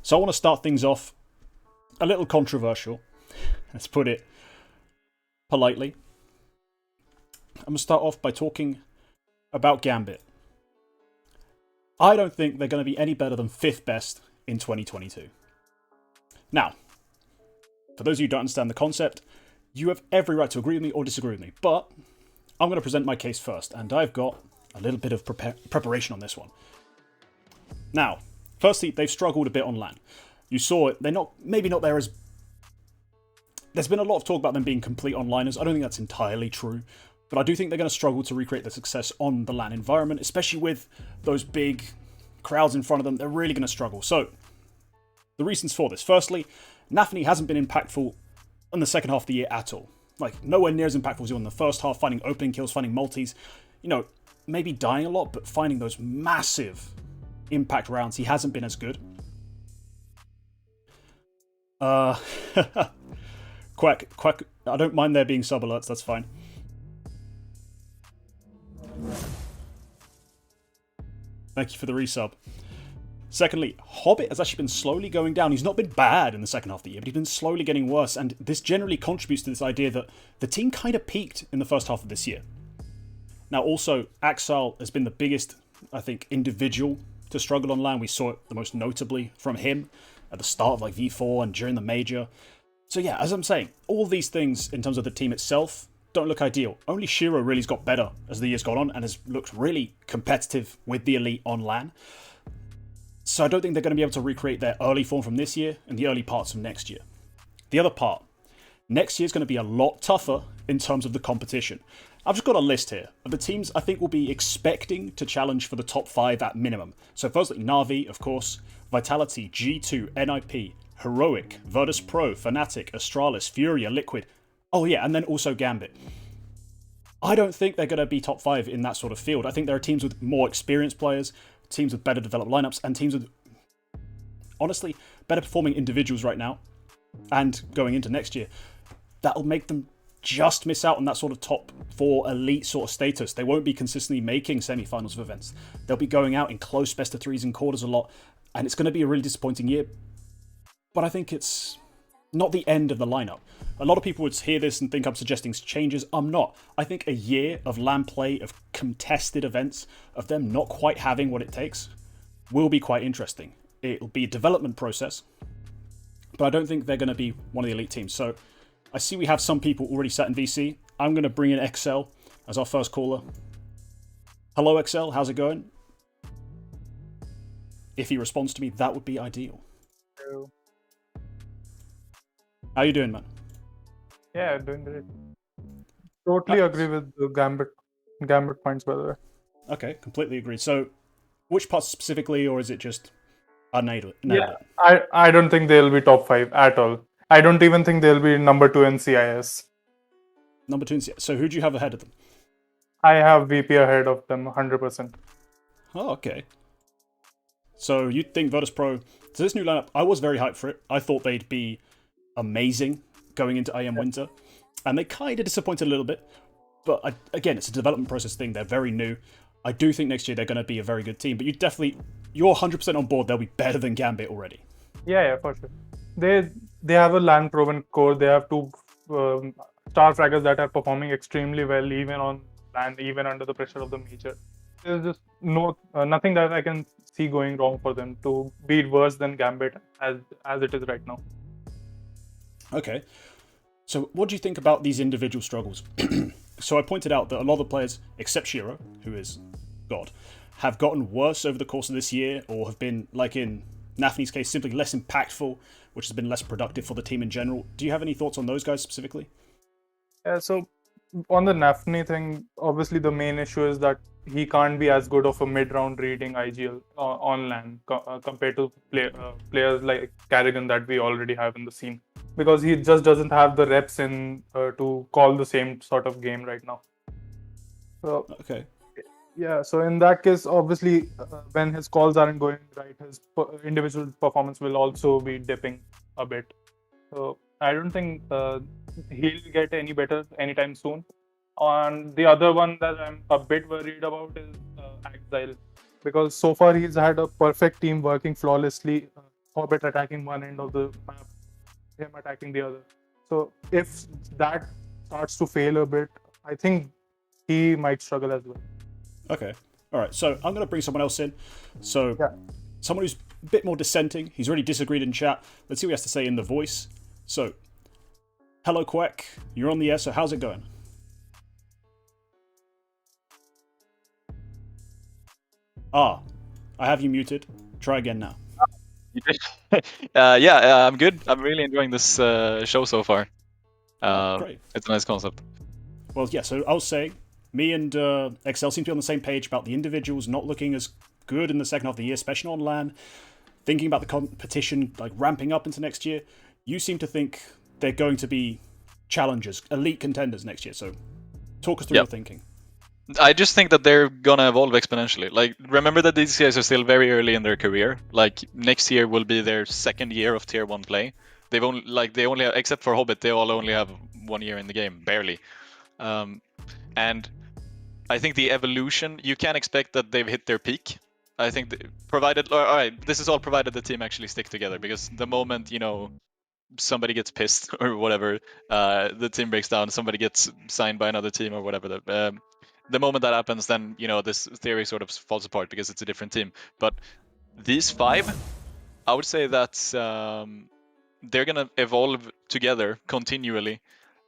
So I want to start things off a little controversial. Let's put it politely. I'm going to start off by talking about Gambit. I don't think they're going to be any better than 5th best in 2022. Now, for those of you who don't understand the concept, you have every right to agree with me or disagree with me, but I'm going to present my case first, and I've got a little bit of preparation on this one. Now, firstly, they've struggled a bit on LAN. You saw it, they're maybe not there as... There's been a lot of talk about them being complete onliners. I don't think that's entirely true, but I do think they're going to struggle to recreate the success on the LAN environment, especially with those big crowds in front of them. They're really going to struggle. So, the reasons for this. Firstly, Nafny hasn't been impactful in the second half of the year at all. Like, nowhere near as impactful as he was in the first half, finding opening kills, finding multis. You know, maybe dying a lot, but finding those massive impact rounds, he hasn't been as good. Quack, I don't mind there being sub alerts, that's fine. Thank you for the resub. Secondly, Hobbit has actually been slowly going down. He's not been bad in the second half of the year, but he's been slowly getting worse, and this generally contributes to this idea that the team kind of peaked in the first half of this year. Now, also, Axel has been the biggest, I think, individual to struggle on LAN. We saw it the most notably from him at the start of like V4 and during the major. So yeah, as I'm saying, all these things in terms of the team itself don't look ideal. Only Shiro really's got better as the year's gone on and has looked really competitive with the elite on LAN. So I don't think they're going to be able to recreate their early form from this year and the early parts of next year. The other part, next year's going to be a lot tougher in terms of the competition. I've just got a list here of the teams I think will be expecting to challenge for the top 5 at minimum. So firstly, Na'Vi, of course, Vitality, G2, NIP, Heroic, Virtus Pro, Fnatic, Astralis, Furia, Liquid. Oh yeah, and then also Gambit. I don't think they're going to be top 5 in that sort of field. I think there are teams with more experienced players, teams with better developed lineups, and teams with, honestly, better performing individuals right now and going into next year. That'll make them just miss out on that sort of top 4 elite sort of status. They won't be consistently making semi-finals of events. They'll be going out in close best of 3s and quarters a lot, and it's going to be a really disappointing year. But I think it's not the end of the lineup. A lot of people would hear this and think I'm suggesting changes. I'm not. I think a year of LAN play, of contested events, of them not quite having what it takes, will be quite interesting. It'll be a development process, but I don't think they're going to be one of the elite teams. So I see we have some people already sat in VC. I'm going to bring in XL as our first caller. Hello, XL. How's it going? If he responds to me, that would be ideal. Hello. How you doing, man? Yeah, doing great. Totally agree with the Gambit points, by the way. Okay, completely agree. So, which parts specifically, or is it just nailed it? Yeah, I don't think they'll be top 5 at all. I don't even think they'll be number 2 in CIS. Number 2 in CIS. So who do you have ahead of them? I have VP ahead of them 100%. Oh, okay. So you think Virtus Pro... So this new lineup, I was very hyped for it. I thought they'd be amazing going into IM Winter. And they kind of disappointed a little bit. But again, it's a development process thing. They're very new. I do think next year they're going to be a very good team. But you're 100% on board. They'll be better than Gambit already. Yeah, for sure. They have a LAN proven core. They have 2 star fraggers that are performing extremely well, even on LAN, even under the pressure of the major. There's just nothing that I can see going wrong for them to be worse than Gambit as it is right now. Okay. So what do you think about these individual struggles? So I pointed out that a lot of the players, except Shiro, who is God, have gotten worse over the course of this year, or have been, like in Nafny's case, simply less impactful, which has been less productive for the team in general. Do you have any thoughts on those guys specifically? Yeah, so on the Nafny thing, obviously the main issue is that he can't be as good of a mid-round reading IGL on LAN compared to players like Carrigan that we already have in the scene, because he just doesn't have the reps in to call the same sort of game right now. So, okay. Yeah, so in that case, obviously, when his calls aren't going right, his individual performance will also be dipping a bit. So I don't think he'll get any better anytime soon. And the other one that I'm a bit worried about is Exile, because so far he's had a perfect team working flawlessly. Hobbit attacking one end of the map, him attacking the other. So if that starts to fail a bit, I think he might struggle as well. Okay. All right. So I'm going to bring someone else in. So Yeah. someone who's a bit more dissenting. He's already disagreed in chat. Let's see what he has to say in the voice. So, hello, Quack. You're on the air. So how's it going? I have you muted. Try again now. I'm good. I'm really enjoying this show so far. Great. It's a nice concept. Well, yeah, so I was saying, me and Excel seem to be on the same page about the individuals not looking as good in the second half of the year, especially on LAN. Thinking about the competition like ramping up into next year, you seem to think they're going to be challengers, elite contenders next year. So talk us through your thinking. I just think that they're gonna evolve exponentially. Like, remember that these guys are still very early in their career. Like, next year will be their second year of tier 1 play. They only have, except for Hobbit, they all only have 1 year in the game, barely. And I think the evolution, you can't expect that they've hit their peak. I think this is all provided the team actually stick together, because the moment, somebody gets pissed or whatever, the team breaks down, somebody gets signed by another team or whatever. The moment that happens, then this theory sort of falls apart because it's a different team. But these 5, I would say that they're gonna evolve together continually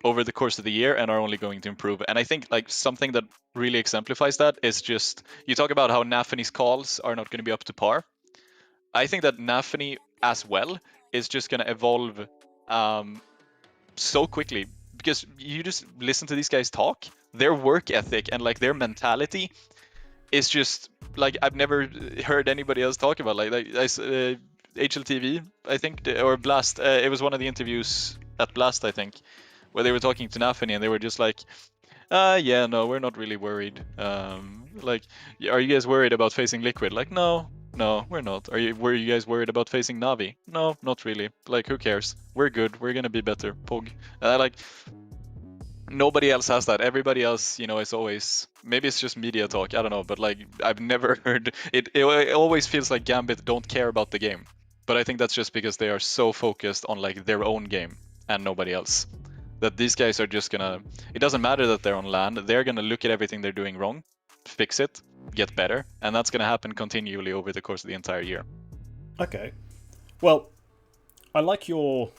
over the course of the year and are only going to improve. And I think like something that really exemplifies that is just, you talk about how Nafany's calls are not going to be up to par. I think that Nafany as well is just going to evolve so quickly, because you just listen to these guys talk, their work ethic and like their mentality is just like I've never heard anybody else talk about. Like HLTV, I think, or Blast. It was one of the interviews at Blast, I think, where they were talking to Nafany and they were just like, yeah, no, we're not really worried. Like, are you guys worried about facing Liquid? Like, no, we're not. Were you guys worried about facing Navi? No, not really. Like, who cares? We're good. We're gonna be better. Pog. Like, nobody else has that. Everybody else, is always, maybe it's just media talk, I don't know, but like I've never heard it. It always feels like Gambit don't care about the game, but I think that's just because they are so focused on like their own game and nobody else, that these guys are just gonna, it doesn't matter that they're on LAN, they're gonna look at everything they're doing wrong, fix it, get better, and that's gonna happen continually over the course of the entire year. Okay. Well, I like your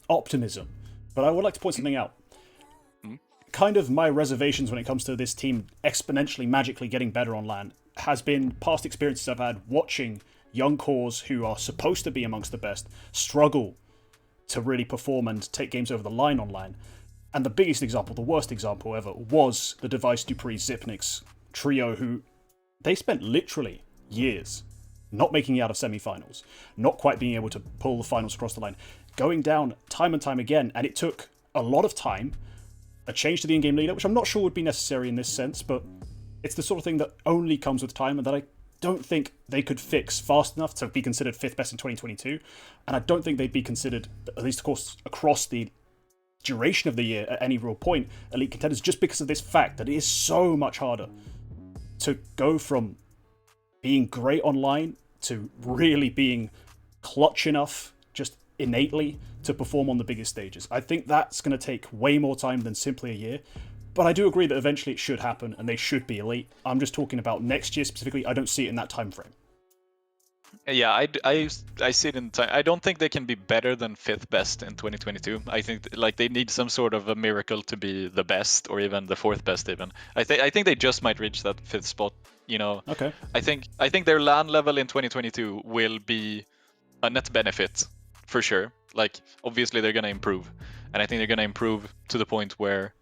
optimism, but I would like to point something out. Kind of my reservations when it comes to this team exponentially, magically getting better on LAN has been past experiences I've had watching young cores who are supposed to be amongst the best struggle to really perform and take games over the line on LAN. And the biggest example, the worst example ever, was the Device Dupree Zipnix trio, who they spent literally years not making it out of semi-finals, not quite being able to pull the finals across the line, going down time and time again, and it took a lot of time, a change to the in-game leader, which I'm not sure would be necessary in this sense, but it's the sort of thing that only comes with time and that I don't think they could fix fast enough to be considered 5th best in 2022, and I don't think they'd be considered, at least of course across the duration of the year at any real point, elite contenders, just because of this fact that it is so much harder to go from being great online to really being clutch enough just innately to perform on the biggest stages. I think that's going to take way more time than simply a year, but I do agree that eventually it should happen and they should be elite. I'm just talking about next year specifically. I don't see it in that time frame. Yeah, I see it in time. I don't think they can be better than 5th best in 2022. I think like they need some sort of a miracle to be the best, or even the 4th best even. I think they just might reach that 5th spot, Okay. I think their LAN level in 2022 will be a net benefit for sure. Like, obviously they're going to improve, and I think they're going to improve to the point where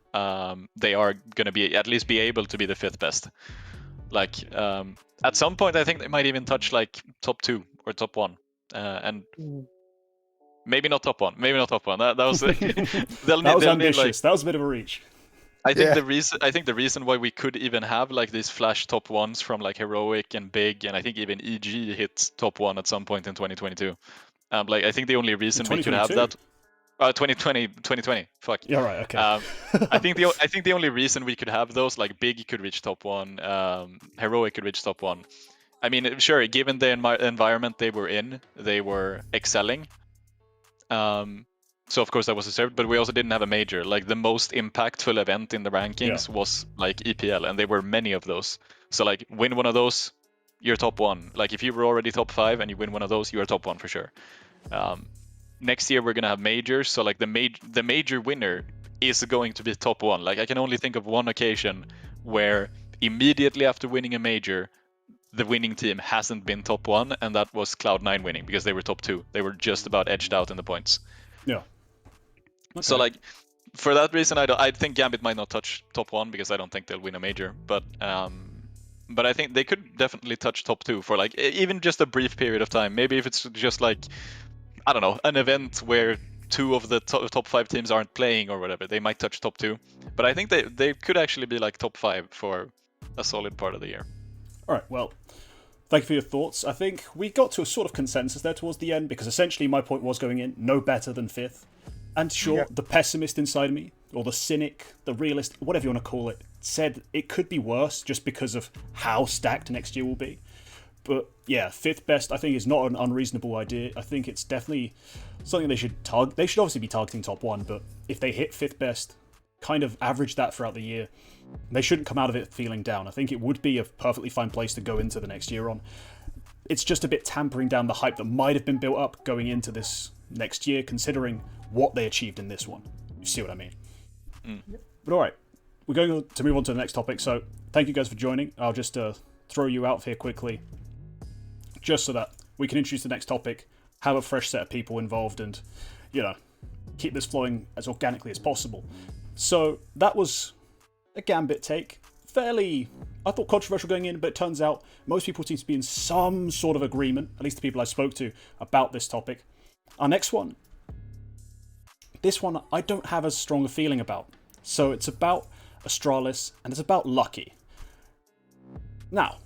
they are going to be at least be able to be the 5th best. Like, at some point, I think they might even touch like top 2 or top 1, and maybe not top 1. Maybe not top 1. That was that was ambitious. That was a bit of a reach. I think the reason why we could even have like these flash top 1s from like Heroic and Big, and I think even EG hit top 1 at some point in 2022. Like, I think the only reason we could have that. 2020. Fuck. Yeah, right. Okay. I think the only reason we could have those, like Big could reach top 1, Heroic could reach top 1, I mean, sure, given the environment they were in, they were excelling. So of course that was deserved, but we also didn't have a major. Like the most impactful event in the rankings was like EPL, and there were many of those. So like win one of those, you're top 1. Like if you were already top 5 and you win one of those, you're top 1 for sure. Next year we're gonna have majors, so like the major winner is going to be top 1. Like I can only think of one occasion where immediately after winning a major, the winning team hasn't been top 1, and that was Cloud9 winning because they were top 2. They were just about edged out in the points. Yeah. Okay. So like for that reason, I think Gambit might not touch top 1 because I don't think they'll win a major, but I think they could definitely touch top 2 for like even just a brief period of time. Maybe if it's just like, I don't know, an event where 2 of the top 5 teams aren't playing or whatever, they might touch top 2. But I think they could actually be like top 5 for a solid part of the year. All right, well, thank you for your thoughts. I think we got to a sort of consensus there towards the end, because essentially my point was going in, no better than 5th. And sure, the pessimist inside of me, or the cynic, the realist, whatever you want to call it, said it could be worse just because of how stacked next year will be. But yeah, 5th best I think is not an unreasonable idea. I think it's definitely something they should target. They should obviously be targeting top 1, but if they hit 5th best, kind of average that throughout the year, they shouldn't come out of it feeling down. I think it would be a perfectly fine place to go into the next year on. It's just a bit tampering down the hype that might have been built up going into this next year, considering what they achieved in this one. You see what I mean? But alright, we're going to move on to the next topic, so thank you guys for joining. I'll just throw you out here quickly, just so that we can introduce the next topic, have a fresh set of people involved, and, you know, keep this flowing as organically as possible. So that was a Gambit take. Fairly, I thought, controversial going in, but it turns out most people seem to be in some sort of agreement, at least the people I spoke to, about this topic. Our next one, this one I don't have as strong a feeling about. So it's about Astralis, and it's about Lucky. Now,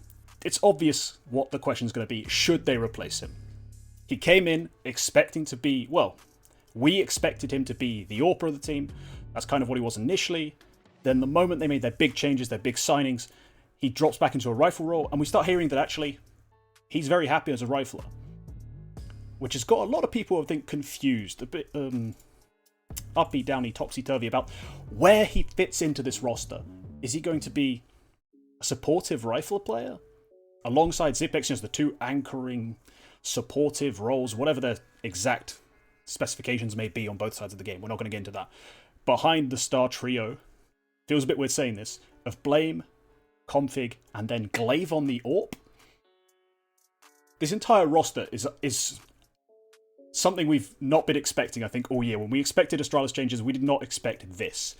it's obvious what the question's going to be. Should they replace him? He came in expecting to be, well, we expected him to be the AWPer of the team. That's kind of what he was initially. Then the moment they made their big changes, their big signings, he drops back into a rifle role, and we start hearing that actually he's very happy as a rifler. Which has got a lot of people, I think, confused, a bit uppy, downy, topsy-turvy about where he fits into this roster. Is he going to be a supportive rifle player? Alongside Zipex, as the 2 anchoring supportive roles, whatever their exact specifications may be on both sides of the game. We're not going to get into that. Behind the star trio, feels a bit weird saying this, of Blame, Config, and then Glaive on the AWP. This entire roster is something we've not been expecting, I think, all year. When we expected Astralis changes, we did not expect this.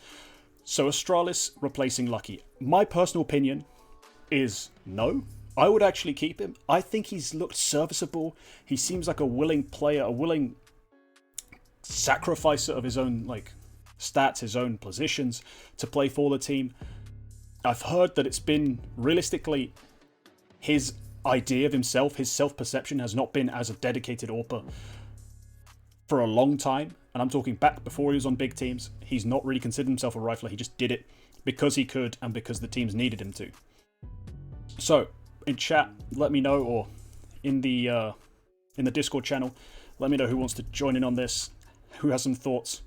So Astralis replacing Lucky. My personal opinion is no. I would actually keep him. I think he's looked serviceable. He seems like a willing player, a willing sacrificer of his own stats, his own positions to play for the team. I've heard that it's been realistically his idea of himself, his self-perception has not been as a dedicated AWPer for a long time, and I'm talking back before he was on big teams. He's not really considered himself a rifler. He just did it because he could and because the teams needed him to. So in chat, let me know, or in the Discord channel, let me know who wants to join in on this, who has some thoughts,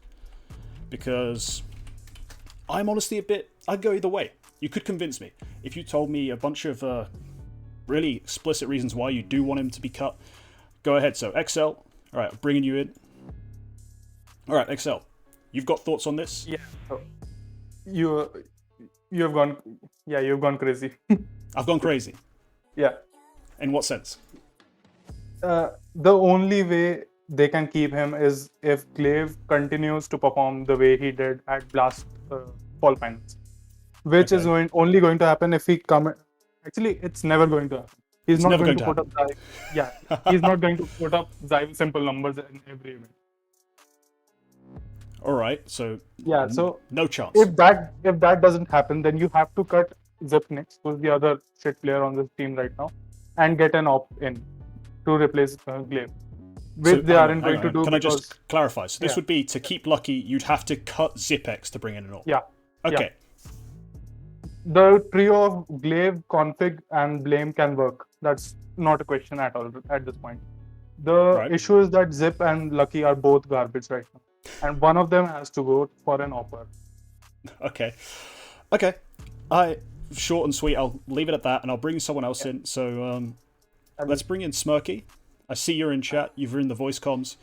because I'm honestly I'd go either way. You could convince me. If you told me a bunch of really explicit reasons why you do want him to be cut, go ahead. So XL, alright, I'm bringing you in. Alright, XL, you've got thoughts on this? Yeah. You've gone crazy. I've gone crazy. Yeah. In what sense? The only way they can keep him is if Glaive continues to perform the way he did at Blast Fall Finals, which is only going to happen if he Actually, it's never going to happen. He's not going to put up Zai. Yeah, he's not going to put up Zai simple numbers in every event. All right, so yeah, so no chance. If that doesn't happen, then you have to cut Zipnix, who's the other shit player on this team right now, and get an op in to replace Glaive. Which they aren't going to do. Can I just clarify? So this would be to keep Lucky, you'd have to cut Zipex to bring in an op. Yeah. Okay. Yeah. the trio of Glaive, Config, and Blame can work. That's not a question at all at this point. The Right. issue is that Zip and Lucky are both garbage right now, and one of them has to go for an offer. Okay. Short and sweet. I'll leave it at that, and I'll bring someone else in. So let's bring in Smirky. I see you're in chat. You've ruined the voice comms.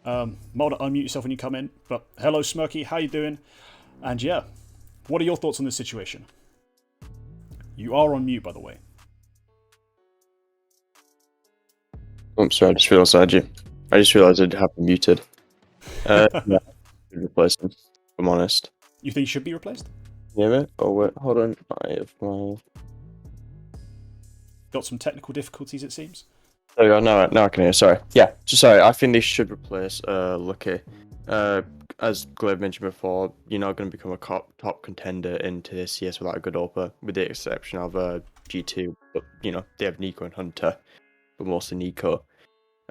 Mulder, unmute yourself when you come in. But hello, Smirky. How you doing? And yeah, what are your thoughts on this situation? You are on mute, by the way. I'm sorry, I just feel outside you. I just realised I'd have been muted. Yeah, should replace him, if I'm honest. You think he should be replaced? Yeah, mate? Oh, wait, hold on. I have my... Got some technical difficulties, it seems. There we go, now I can hear. Sorry. Yeah, sorry, I think they should replace Lucky. As Glaive mentioned before, you're not going to become a top contender into this CS without a good AWP, with the exception of G2. But, they have Nico and Hunter, but mostly Nico.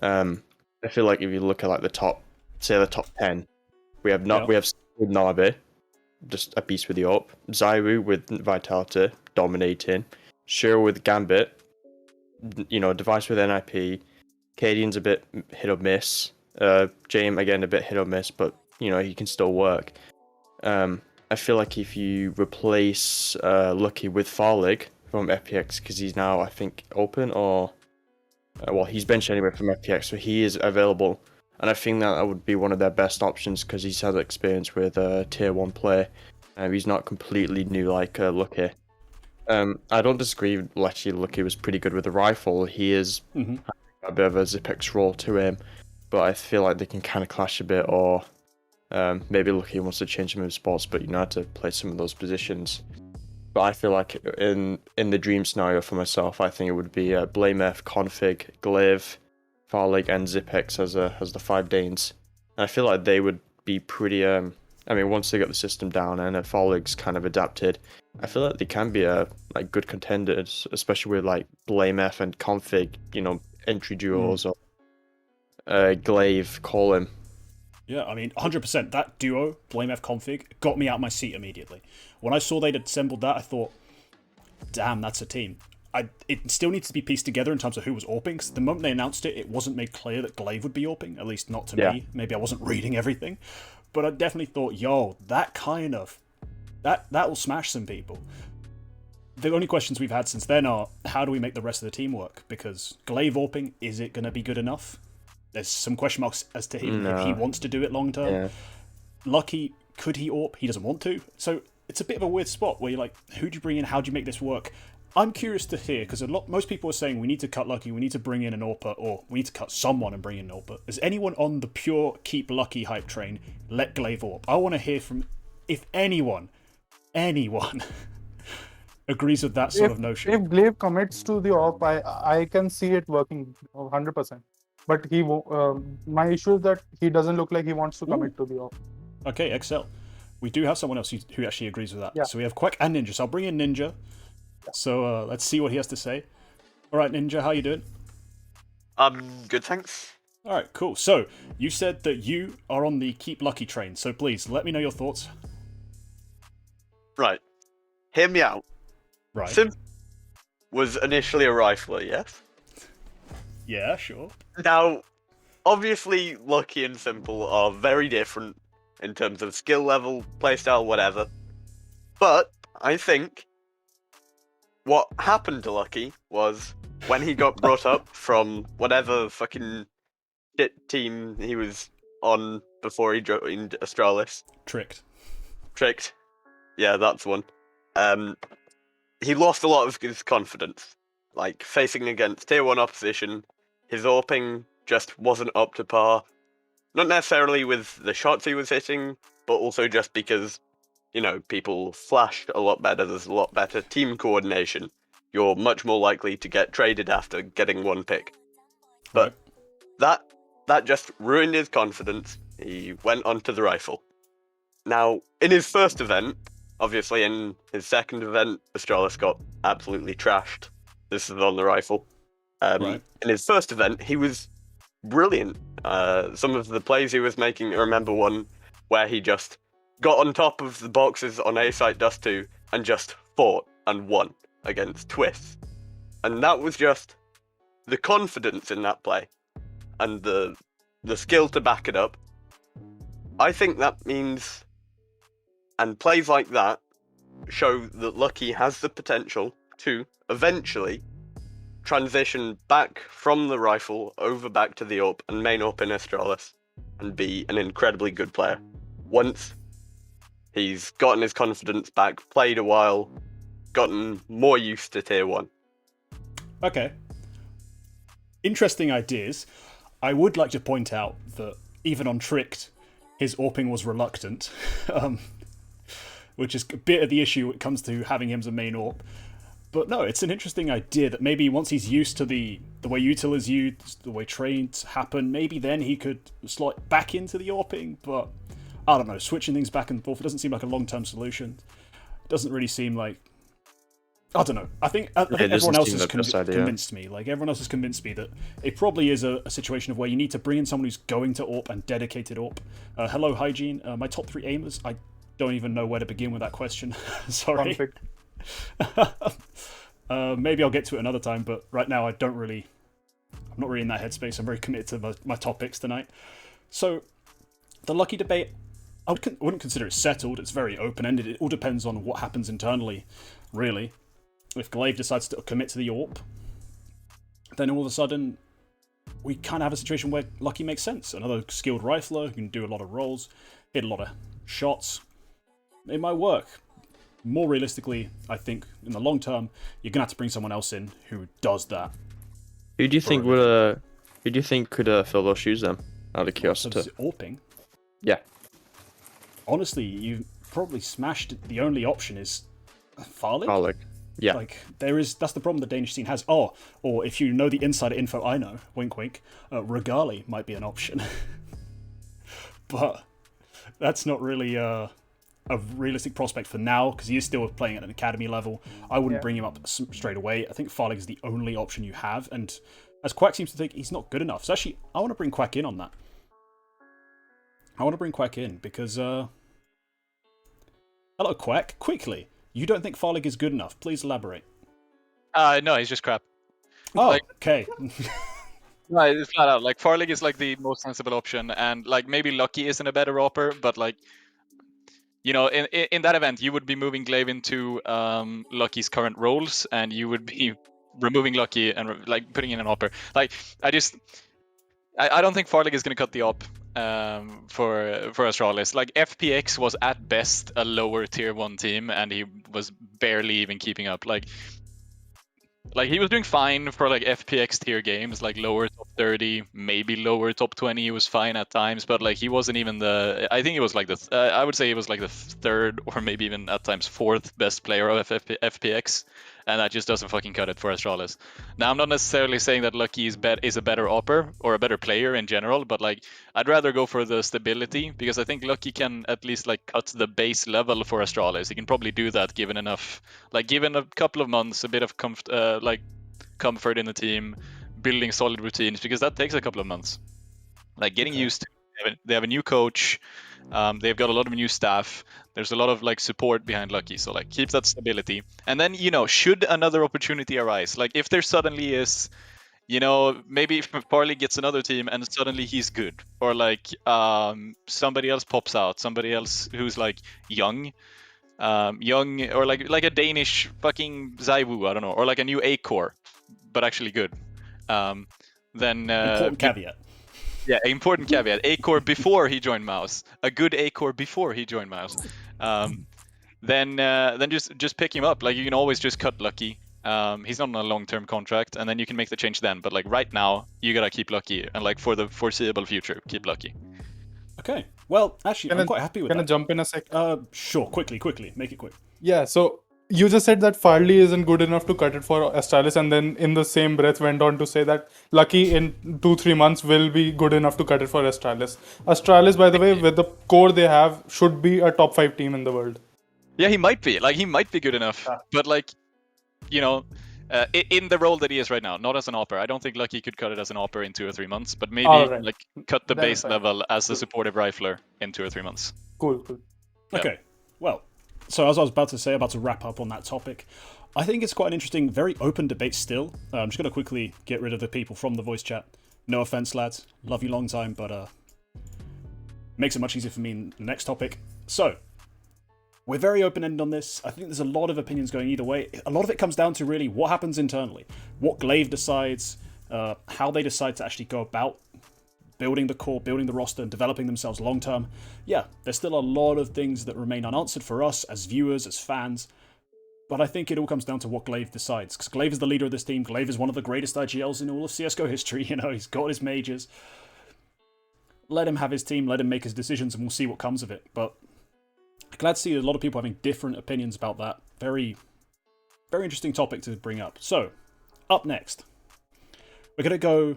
I feel like if you look at like the top 10, we have with Nabe, just a beast with the AWP. Zyru with Vitality, dominating. Shiro with Gambit, Device with NIP. Cadian's a bit hit or miss. James again a bit hit or miss, but he can still work. I feel like if you replace Lucky with Farlig from FPX, because he's now I think open or he's benched anyway from FPX, so he is available, and I think that would be one of their best options because he's had experience with tier 1 play. He's not completely new like Lucky. I don't disagree. Actually, Lucky was pretty good with the rifle. He is a bit of a Zipex role to him, but I feel like they can kind of clash a bit, or maybe Lucky wants to change some of his spots, but have to play some of those positions. But I feel like in the dream scenario for myself, I think it would be Blame F, Config, Glaive, Farlig, and Zipex as the 5 Danes. And I feel like they would be pretty. Once they get the system down and Farlig's kind of adapted, I feel like they can be like good contenders, especially with like Blame F and Config, entry duos or Glaive, call him. Yeah, 100%. That duo, Blame F Config, got me out my seat immediately. When I saw they'd assembled that, I thought, damn, that's a team. It still needs to be pieced together in terms of who was AWPing, because the moment they announced it, it wasn't made clear that Glaive would be AWPing, at least not to me. Maybe I wasn't reading everything. But I definitely thought, that will smash some people. The only questions we've had since then are, how do we make the rest of the team work? Because Glaive AWPing, is it going to be good enough? There's some question marks as to if he wants to do it long term. Yeah. Lucky, could he AWP? He doesn't want to. So it's a bit of a weird spot where you're like, who do you bring in? How do you make this work? I'm curious to hear, because most people are saying we need to cut Lucky, we need to bring in an AWPer, or we need to cut someone and bring in an AWPer. Is anyone on the pure keep Lucky hype train? Let Glaive AWP. I want to hear from if anyone agrees with that sort of notion. If Glaive commits to the AWP, I can see it working 100%. But my issue is that he doesn't look like he wants to commit to the AWP. Okay, Excel. We do have someone else who actually agrees with that. Yeah. So we have Quack and Ninja. So I'll bring in Ninja. So let's see what he has to say. All right, Ninja, how you doing? Good, thanks. All right, cool. So you said that you are on the Keep Lucky train. So please let me know your thoughts. Right. Hear me out. Right. Sim was initially a rifler, yes? Yeah, sure. Now, obviously, Lucky and Simple are very different in terms of skill level, playstyle, whatever. But I think what happened to Lucky was when he got brought up from whatever fucking shit team he was on before he joined Astralis. Tricked. Yeah, that's one. He lost a lot of his confidence. Like, facing against tier 1 opposition, his AWPing just wasn't up to par. Not necessarily with the shots he was hitting, but also just because, people flashed a lot better, there's a lot better team coordination. You're much more likely to get traded after getting one pick. But that just ruined his confidence. He went onto the rifle. Now, in his first event, obviously in his second event, Astralis got absolutely trashed. This is on the rifle. In his first event, he was brilliant. Some of the plays he was making, I remember one where he just got on top of the boxes on A-Site Dust 2 and just fought. and won against Twist. And that was just the confidence in that play and the skill to back it up. I think that means, and plays like that show that Lucky has the potential to eventually transition back from the rifle over back to the AWP and main AWP in Astralis and be an incredibly good player. Once he's gotten his confidence back, played a while, gotten more used to tier 1. Okay. Interesting ideas. I would like to point out that even on Tricked, his AWPing was reluctant, which is a bit of the issue when it comes to having him as a main AWP. But no, it's an interesting idea that maybe once he's used to the way util is used, the way trades happen, maybe then he could slot back into the AWPing. But I don't know, switching things back and forth, it doesn't seem like a long-term solution. It doesn't really seem like... I don't know. I think everyone else has convinced me. Like, everyone else has convinced me that it probably is a situation of where you need to bring in someone who's going to AWP and dedicated AWP. Hello, Hygiene. My top 3 aimers. I don't even know where to begin with that question. Sorry. Maybe I'll get to it another time, but right now I'm not really in that headspace. I'm very committed to my topics tonight. So, the Lucky debate, I wouldn't consider it settled. It's very open-ended. It all depends on what happens internally, really. If Glaive decides to commit to the AWP, then all of a sudden we kind of have a situation where Lucky makes sense. Another skilled rifler who can do a lot of roles, hit a lot of shots. It might work. More realistically, I think in the long term, you're gonna have to bring someone else in who does that. Who do you think could fill those shoes then? Out of curiosity. AWPing? Yeah. Honestly, you probably smashed. The only option is Farlig. Farlig. Yeah. Like, that's the problem the Danish scene has. Oh, or if you know the insider info I know, wink wink, Regali might be an option. But that's not really a realistic prospect for now, because he is still playing at an academy level. I wouldn't bring him up straight away. I think Farlig is the only option you have, and as Quack seems to think, he's not good enough. So actually, I want to bring Quack in on that. I want to bring Quack in, because... Hello, Quack. Quickly. You don't think Farlig is good enough? Please elaborate. No, he's just crap. Oh, okay. No, it's flat out. Like, Farlig is like the most sensible option, and like maybe Lucky isn't a better AWPer, but like, you know, in that event, you would be moving Glaive into Lucky's current roles, and you would be removing Lucky and like putting in an AWPer. Like, I don't think Farlig is going to cut the AWP for Astralis. Like, FPX was at best a lower tier 1 team, and he was barely even keeping up. Like he was doing fine for like FPX tier games, like lower top 30, maybe lower top 20. He was fine at times, but like he wasn't even I think he was like I would say he was like the 3rd or maybe even at times 4th best player of FPX. And that just doesn't fucking cut it for Astralis. Now, I'm not necessarily saying that Lucky is a better AWPer or a better player in general, but like I'd rather go for the stability, because I think Lucky can at least like cut the base level for Astralis. He can probably do that given a couple of months, a bit of comfort in the team, building solid routines, because that takes a couple of months. Like getting used to. They have a new coach. They've got a lot of new staff. There's a lot of like support behind Lucky, so like keep that stability. And then, you know, should another opportunity arise, like if there suddenly is, you know, maybe if Farlig gets another team and suddenly he's good, or like somebody else pops out, somebody else who's like young, or like a Danish fucking Zaiwu, I don't know, or like a new A-core, but actually good. Then important caveat. Yeah, important caveat. A-core before he joined Mouse. A good A-core before he joined Mouse. Then just pick him up. Like, you can always just cut Lucky. He's not on a long-term contract, and then you can make the change then. But like right now, you gotta keep Lucky, and like for the foreseeable future, keep Lucky. Okay. Well, actually, I'm quite happy with that. Can I jump in a sec? Sure. Quickly. Make it quick. Yeah, so you just said that Farley isn't good enough to cut it for Astralis, and then in the same breath went on to say that Lucky in 2-3 months will be good enough to cut it for Astralis. Astralis, by the way, with the core they have, should be a top 5 team in the world. Yeah, he might be. Like, he might be good enough. Yeah. But like, you know, in the role that he is right now, not as an AWPer. I don't think Lucky could cut it as an AWPer in 2 or 3 months, but maybe like cut the base level as a supportive rifler in 2 or 3 months. Cool. Okay, well, So as I was about to wrap up on that topic, I think it's quite an interesting, very open debate still. I'm just going to quickly get rid of the people from the voice chat. No offense, lads. Love you long time, but makes it much easier for me in the next topic. So, we're very open-ended on this. I think there's a lot of opinions going either way. A lot of it comes down to really what happens internally. What Glaive decides, how they decide to actually go about building the core, building the roster, and developing themselves long-term. Yeah, there's still a lot of things that remain unanswered for us as viewers, as fans. But I think it all comes down to what Glaive decides. Because Glaive is the leader of this team. Glaive is one of the greatest IGLs in all of CSGO history. You know, he's got his majors. Let him have his team, let him make his decisions, and we'll see what comes of it. But glad to see a lot of people having different opinions about that. Very, very interesting topic to bring up. So, up next, we're going to go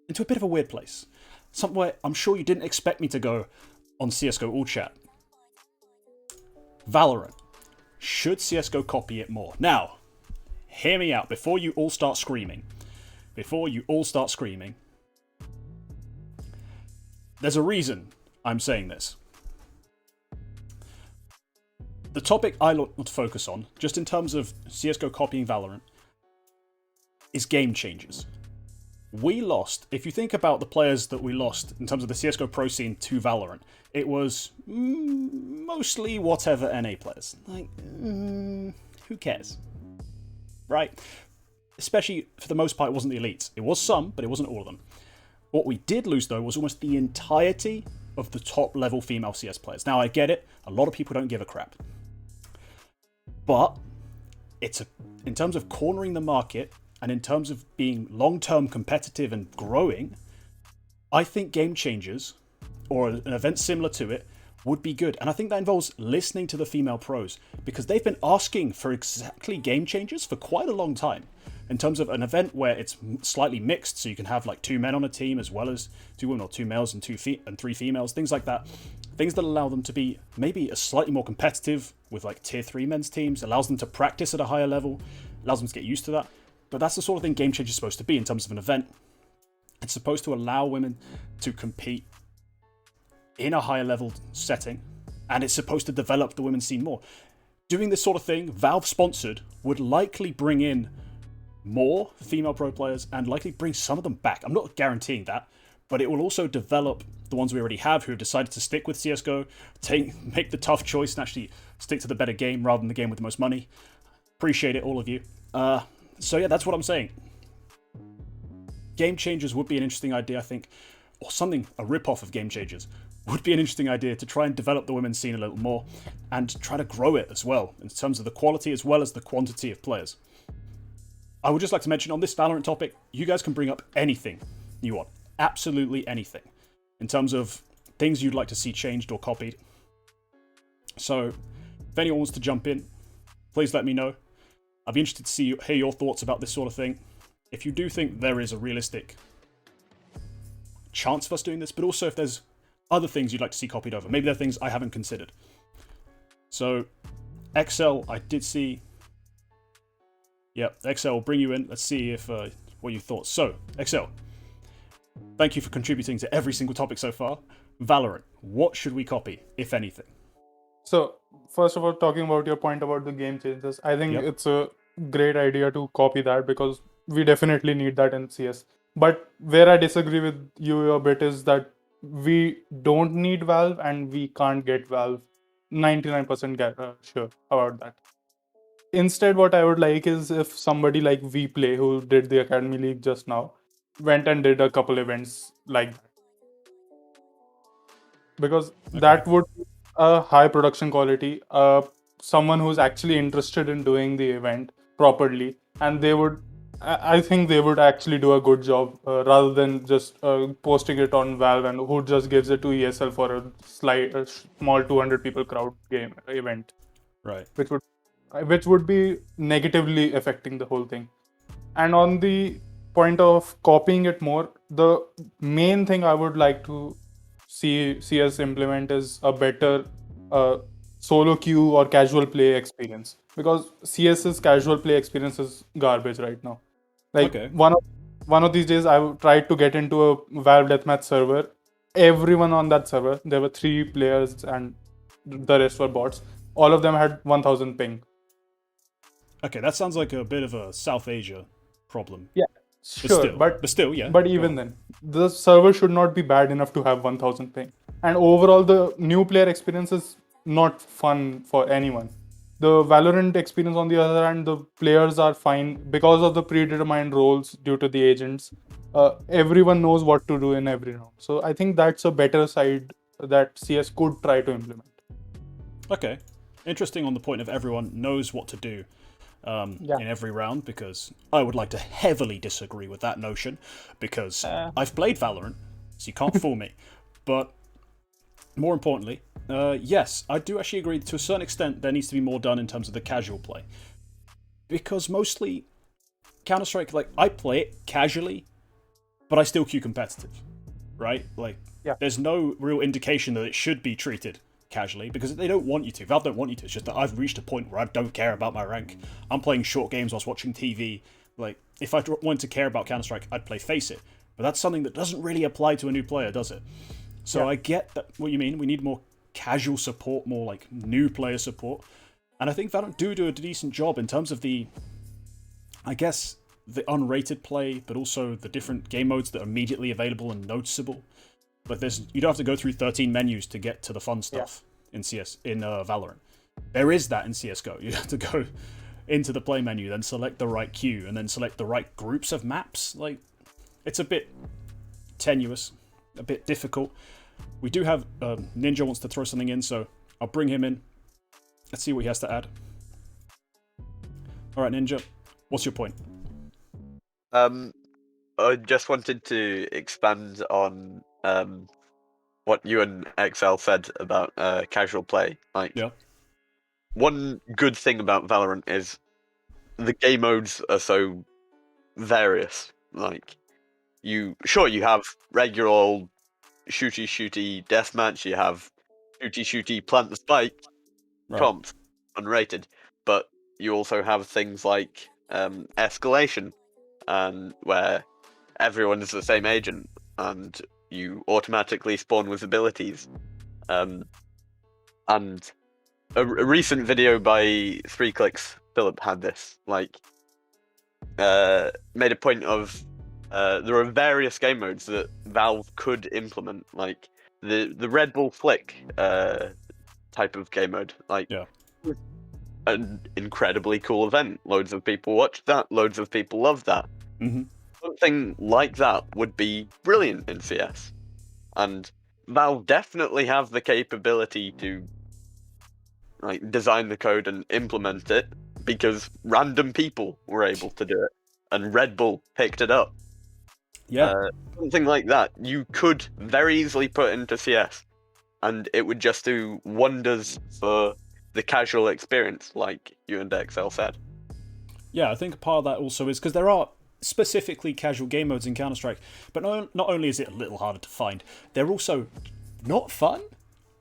into a bit of a weird place. Somewhere I'm sure you didn't expect me to go on CSGO All Chat. Valorant. Should CSGO copy it more? Now, hear me out before you all start screaming. There's a reason I'm saying this. The topic I want to focus on, just in terms of CSGO copying Valorant, is game changes. We lost, if you think about the players that we lost in terms of the CSGO pro scene to Valorant, it was mostly whatever NA players. Like, who cares? Right? Especially, for the most part, it wasn't the elites. It was some, but it wasn't all of them. What we did lose, though, was almost the entirety of the top-level female CS players. Now, I get it. A lot of people don't give a crap. But in terms of cornering the market, and in terms of being long-term competitive and growing, I think game changers, or an event similar to it, would be good. And I think that involves listening to the female pros, because they've been asking for exactly game changers for quite a long time. In terms of an event where it's slightly mixed, so you can have like 2 men on a team as well as 2 women, or 2 males and 3 females, things like that. Things that allow them to be maybe a slightly more competitive with like tier 3 men's teams, allows them to practice at a higher level, allows them to get used to that. But that's the sort of thing Game Change is supposed to be in terms of an event. It's supposed to allow women to compete in a higher level setting, and it's supposed to develop the women's scene more. Doing this sort of thing, Valve sponsored, would likely bring in more female pro players and likely bring some of them back. I'm not guaranteeing that, but it will also develop the ones we already have who have decided to stick with CSGO, make the tough choice and actually stick to the better game rather than the game with the most money. Appreciate it, all of you. So yeah, that's what I'm saying. Game Changers would be an interesting idea, I think, or something, a rip-off of Game Changers would be an interesting idea to try and develop the women's scene a little more and try to grow it as well in terms of the quality as well as the quantity of players. I would just like to mention on this Valorant topic, you guys can bring up anything you want. Absolutely anything. In terms of things you'd like to see changed or copied. So, if anyone wants to jump in, please let me know. I'd be interested to hear your thoughts about this sort of thing. If you do think there is a realistic chance of us doing this, but also if there's other things you'd like to see copied over. Maybe there are things I haven't considered. So, XL, I did see... Yep, XL will bring you in. Let's see if what you thought. So, XL, thank you for contributing to every single topic so far. Valorant, what should we copy, if anything? So, first of all, talking about your point about the game changes, I think Yep. it's a great idea to copy that because we definitely need that in CS. But where I disagree with you a bit is that we don't need Valve and we can't get Valve. 99% sure about that. Instead, what I would like is if somebody like VPlay, who did the Academy League just now, went and did a couple events like that. Because that would be a high production quality, someone who's actually interested in doing the event properly, and they would, I think they would actually do a good job rather than just posting it on Valve and who just gives it to ESL for a small 200 people crowd game event, Right. which would be negatively affecting the whole thing. And on the point of copying it more, the main thing I would like to see us implement is a better solo queue or casual play experience, because CS's casual play experience is garbage right now. Like Okay. one of these days, I tried to get into a Valve Deathmatch server. Everyone on that server, there were 3 players and the rest were bots. all of them had 1000 ping. Okay, that sounds like a bit of a South Asia problem. Yeah, sure, but still, yeah. But even then, the server should not be bad enough to have 1000 ping. And overall, the new player experience is not fun for anyone. The Valorant experience, on the other hand, the players are fine because of the predetermined roles due to the agents. Everyone knows what to do in every round. So I think that's a better side that CS could try to implement. Okay. Interesting on the point of everyone knows what to do in every round, because I would like to heavily disagree with that notion, because I've played Valorant, so you can't fool me. But more importantly, yes, I do actually agree to a certain extent there needs to be more done in terms of the casual play. Because mostly, Counter-Strike, like, I play it casually, but I still queue competitive, right? Like, there's no real indication that it should be treated casually, because they don't want you to. Valve don't want you to. It's just that I've reached a point where I don't care about my rank. I'm playing short games whilst watching TV. Like, if I wanted to care about Counter-Strike, I'd play Face It. But that's something that doesn't really apply to a new player, does it? So I get that what you mean. We need more casual support, more like new player support. And I think Valorant do a decent job in terms of the, I guess, the unrated play, but also the different game modes that are immediately available and noticeable. But you don't have to go through 13 menus to get to the fun stuff in Valorant. There is that in CSGO. You have to go into the play menu, then select the right queue, and then select the right groups of maps. Like, it's a bit tenuous, a bit difficult. We do have Ninja wants to throw something in, so I'll bring him in. Let's see what he has to add. All right, Ninja, what's your point? I just wanted to expand on what you and XL said about casual play. Like, one good thing about Valorant is the game modes are so various. Like, you have regular old shooty deathmatch, you have shooty plant the spike comps, unrated, but you also have things like escalation, and where everyone is the same agent and you automatically spawn with abilities. And a recent video by 3 Clicks Philip had this, like, made a point of there are various game modes that Valve could implement, like the Red Bull Flick type of game mode. Like, an incredibly cool event. Loads of people watch that. Loads of people love that. Mm-hmm. Something like that would be brilliant in CS. And Valve definitely have the capability to, like, design the code and implement it, because random people were able to do it, and Red Bull picked it up. Something like that you could very easily put into CS, and it would just do wonders for the casual experience, like you and XL said. Yeah, I think part of that also is because there are specifically casual game modes in Counter-Strike, but not only is it a little harder to find, they're also not fun.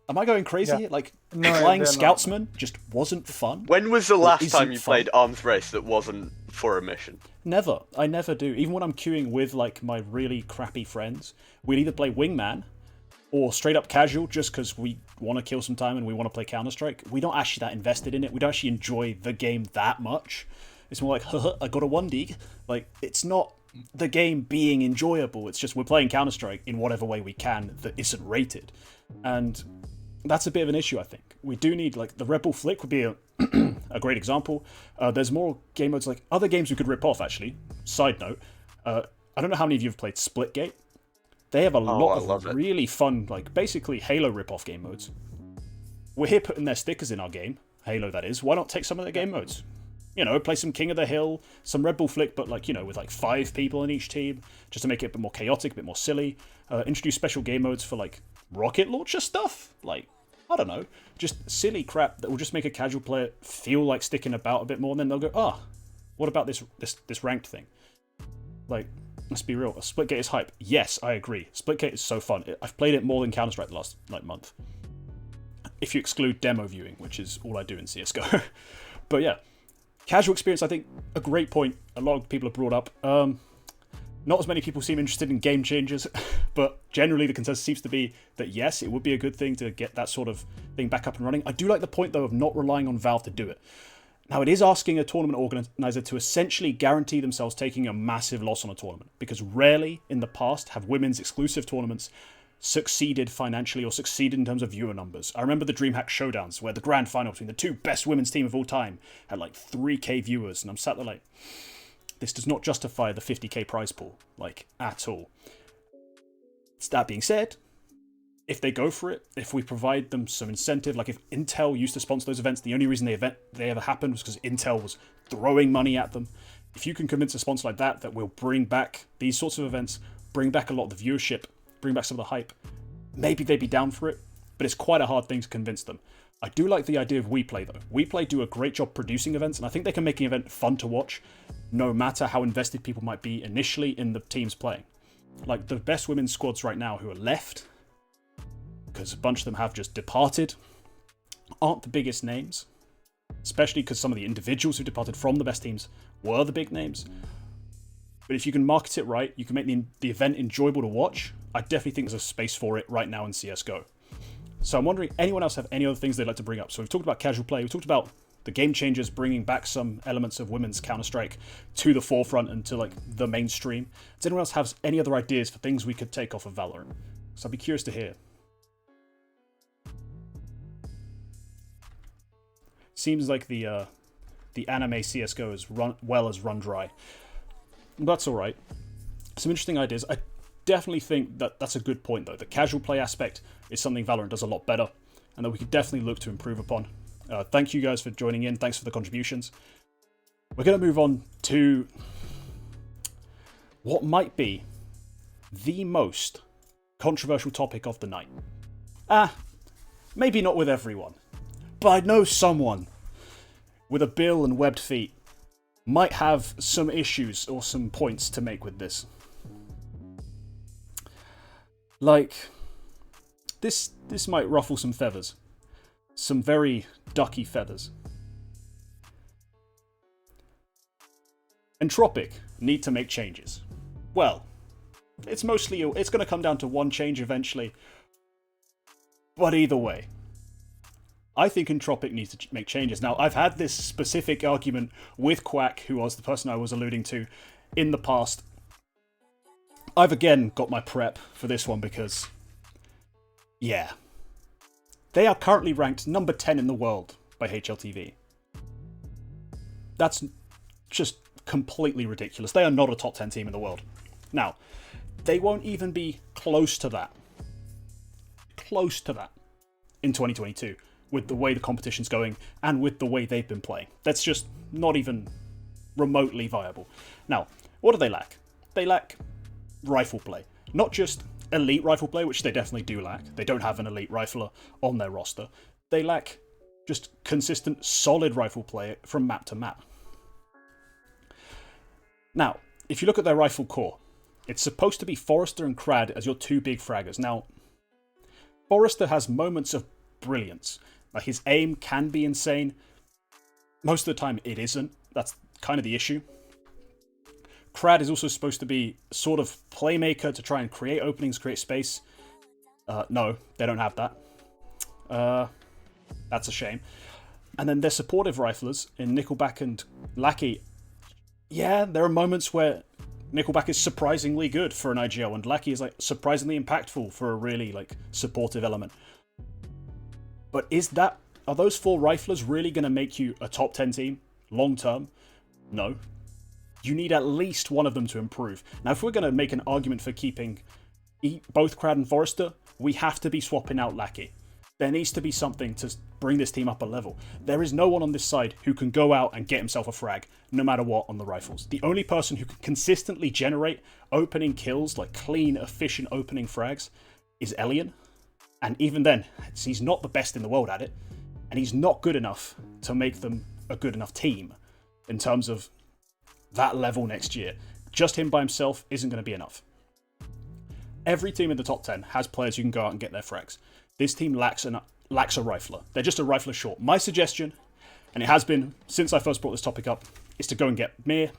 Am I going crazy? Like, Flying Scoutsman just wasn't fun. When was the last time you played Arms Race that wasn't for a mission? Never. I never do. Even when I'm queuing with, like, my really crappy friends, we'd either play Wingman or straight up casual just because we want to kill some time and we want to play Counter-Strike. We're not actually that invested in it. We don't actually enjoy the game that much. It's more like, haha, I got a 1D. Like, it's not the game being enjoyable. It's just we're playing Counter-Strike in whatever way we can that isn't rated. And that's a bit of an issue, I think. We do need, like, the Red Bull Flick would be a great example. There's more game modes, like other games we could rip off, actually. Side note, I don't know how many of you have played Splitgate. They have a lot of really fun, like, basically Halo rip-off game modes. We're here putting their stickers in our game, Halo that is. Why not take some of their game modes? You know, play some King of the Hill, some Red Bull Flick, but, like, you know, with like 5 people in each team, just to make it a bit more chaotic, a bit more silly. Introduce special game modes for, like, rocket launcher stuff. Like, I don't know, just silly crap that will just make a casual player feel like sticking about a bit more, and then they'll go, what about this ranked thing? Like, let's be real, Splitgate is hype. Yes, I agree. Splitgate is so fun. I've played it more than Counter-Strike the last, like, month. If you exclude demo viewing, which is all I do in CSGO. But yeah, casual experience, I think, a great point a lot of people have brought up. Not as many people seem interested in game changers, but generally the consensus seems to be that yes, it would be a good thing to get that sort of thing back up and running. I do like the point, though, of not relying on Valve to do it. Now, it is asking a tournament organizer to essentially guarantee themselves taking a massive loss on a tournament, because rarely in the past have women's exclusive tournaments succeeded financially or succeeded in terms of viewer numbers. I remember the DreamHack Showdowns, where the grand final between the two best women's team of all time had like 3k viewers, and I'm sat there like, this does not justify the 50k prize pool, like, at all. That being said, if they go for it, if we provide them some incentive, like if Intel used to sponsor those events, the only reason they ever happened was because Intel was throwing money at them. If you can convince a sponsor like that will bring back these sorts of events, bring back a lot of the viewership, bring back some of the hype, maybe they'd be down for it, but it's quite a hard thing to convince them. I do like the idea of WePlay, though. WePlay do a great job producing events, and I think they can make an event fun to watch, no matter how invested people might be initially in the teams playing. Like, the best women's squads right now who are left, because a bunch of them have just departed, aren't the biggest names, especially because some of the individuals who departed from the best teams were the big names. But if you can market it right, you can make the event enjoyable to watch, I definitely think there's a space for it right now in CSGO. So I'm wondering, anyone else have any other things they'd like to bring up? So we've talked about casual play, we've talked about the game changers bringing back some elements of women's Counter-Strike to the forefront and to like the mainstream. Does anyone else have any other ideas for things we could take off of Valorant? So I'd be curious to hear. Seems like the anime CSGO is run dry. That's alright. Some interesting ideas. I definitely think that that's a good point, though. The casual play aspect is something Valorant does a lot better, and that we could definitely look to improve upon. Thank you guys for joining in. Thanks for the contributions. We're going to move on to what might be the most controversial topic of the night. Maybe not with everyone, but I know someone with a bill and webbed feet might have some issues or some points to make with this. Like, this might ruffle some feathers. Some very ducky feathers. Entropiq need to make changes. Well, it's going to come down to one change eventually. But either way, I think Entropiq needs to make changes. Now, I've had this specific argument with Quack, who was the person I was alluding to, in the past. I've again got my prep for this one because, yeah. They are currently ranked number 10 in the world by HLTV. That's just completely ridiculous. They are not a top 10 team in the world. Now, they won't even be close to that. Close to that in 2022 with the way the competition's going and with the way they've been playing. That's just not even remotely viable. Now, what do they lack? They lack rifle play. Not just elite rifle play, which they definitely do lack. They don't have an elite rifler on their roster. They lack just consistent, solid rifle play from map to map. Now, if you look at their rifle core, it's supposed to be Forrester and Crad as your two big fraggers. Now, Forrester has moments of brilliance. Like, his aim can be insane. Most of the time, it isn't. That's kind of the issue. Crad is also supposed to be sort of playmaker to try and create openings, create space. No, they don't have that. That's a shame. And then their supportive riflers in Nickelback and Lackey. Yeah, there are moments where Nickelback is surprisingly good for an IGL, and Lackey is like surprisingly impactful for a really like supportive element. But are those four riflers really going to make you a top 10 team long term? No. You need at least one of them to improve. Now, if we're going to make an argument for keeping both Crad and Forrester, we have to be swapping out Lackey. There needs to be something to bring this team up a level. There is no one on this side who can go out and get himself a frag, no matter what, on the rifles. The only person who can consistently generate opening kills, like clean, efficient opening frags, is Elian. And even then, he's not the best in the world at it, and he's not good enough to make them a good enough team in terms of that level next year. Just him by himself isn't going to be enough. Every team in the top 10 has players who can go out and get their frags. This team lacks a rifler. They're just a rifler short. My suggestion, and it has been since I first brought this topic up, is to go and get Mir.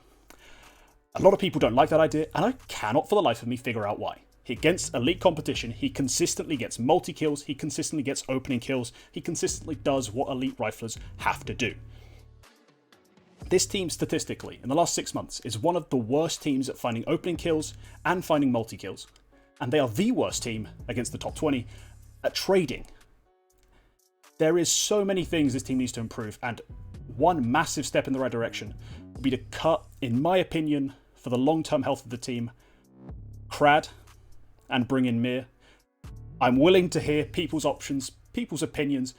A lot of people don't like that idea, and I cannot for the life of me figure out why. Against elite competition, he consistently gets multi-kills, he consistently gets opening kills, he consistently does what elite riflers have to do. This team, statistically, in the last 6 months, is one of the worst teams at finding opening kills and finding multi-kills. And they are the worst team against the top 20 at trading. There is so many things this team needs to improve, and one massive step in the right direction would be to cut, in my opinion, for the long-term health of the team, Crad, and bring in Mir. I'm willing to hear people's options, people's opinions.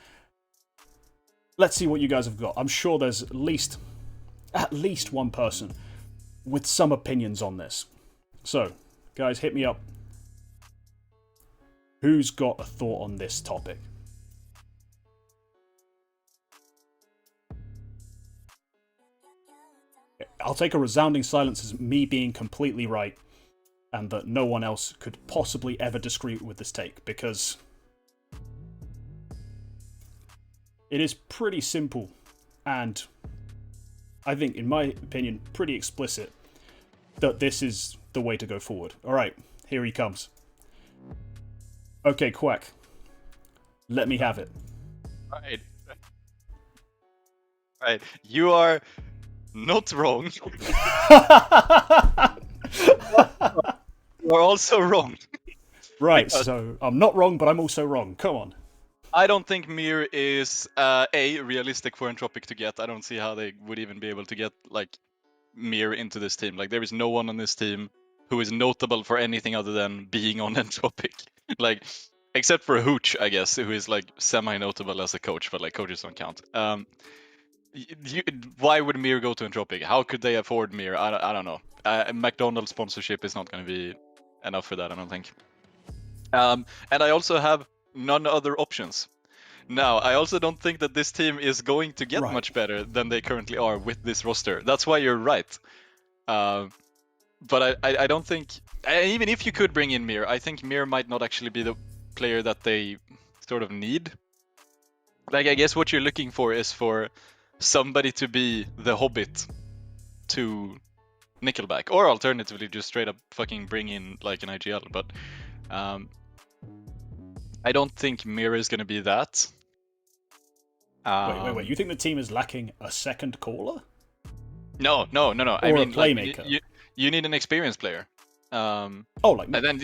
Let's see what you guys have got. I'm sure there's at least one person with some opinions on this. So, guys, hit me up. Who's got a thought on this topic? I'll take a resounding silence as me being completely right, and that no one else could possibly ever disagree with this take, because it is pretty simple, and I think, in my opinion, pretty explicit that this is the way to go forward. Alright, here he comes. Okay, Quack. Let me have it. Right. You are not wrong. You are also wrong. Right, Because so I'm not wrong, but I'm also wrong. Come on. I don't think Mir is realistic for Entropiq to get. I don't see how they would even be able to get like Mir into this team. Like there is no one on this team who is notable for anything other than being on Entropiq. Like except for Hooch, I guess, who is like semi-notable as a coach, but like coaches don't count. Why would Mir go to Entropiq? How could they afford Mir? I don't know. McDonald's sponsorship is not going to be enough for that, I don't think. And I also have none other options. Now, I also don't think that this team is going to get much better than they currently are with this roster. That's why you're right. But I don't think... Even if you could bring in Mir, I think Mir might not actually be the player that they sort of need. Like, I guess what you're looking for is for somebody to be the Hobbit to Nickelback. Or alternatively, just straight up fucking bring in, like, an IGL. But I don't think Mir is going to be that. Wait. You think the team is lacking a second caller? No. Or I mean, a playmaker? Like, you need an experienced player. Like and then,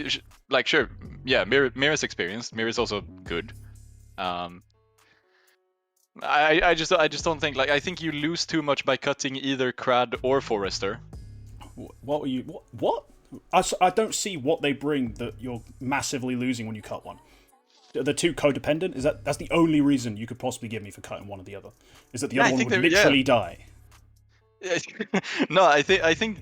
like, sure, yeah, Mir is experienced. Mir is also good. I just don't think, like, I think you lose too much by cutting either Crad or Forrester. What were you? What? I don't see what they bring that you're massively losing when you cut one. The two codependent? That's the only reason you could possibly give me for cutting one or the other? Is that the other one would literally die? No, I think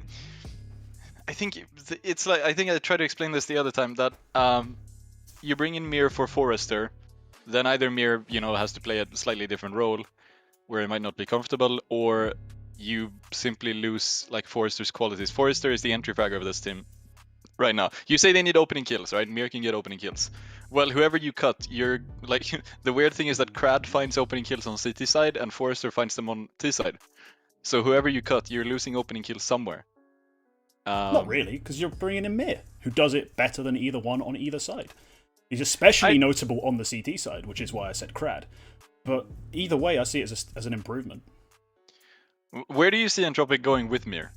it's like, I think I tried to explain this the other time, that you bring in Mir for Forrester, then either Mir, has to play a slightly different role where he might not be comfortable, or you simply lose like Forrester's qualities. Forrester is the entry fragger of this team right now. You say they need opening kills, right? Mir can get opening kills. Well, whoever you cut, you're like the weird thing is that Crad finds opening kills on CT side and Forrester finds them on T side. So whoever you cut, you're losing opening kills somewhere. Not really, because you're bringing in Mir, who does it better than either one on either side. He's especially notable on the CT side, which is why I said Crad. But either way, I see it as an improvement. Where do you see Entropiq going with Mir?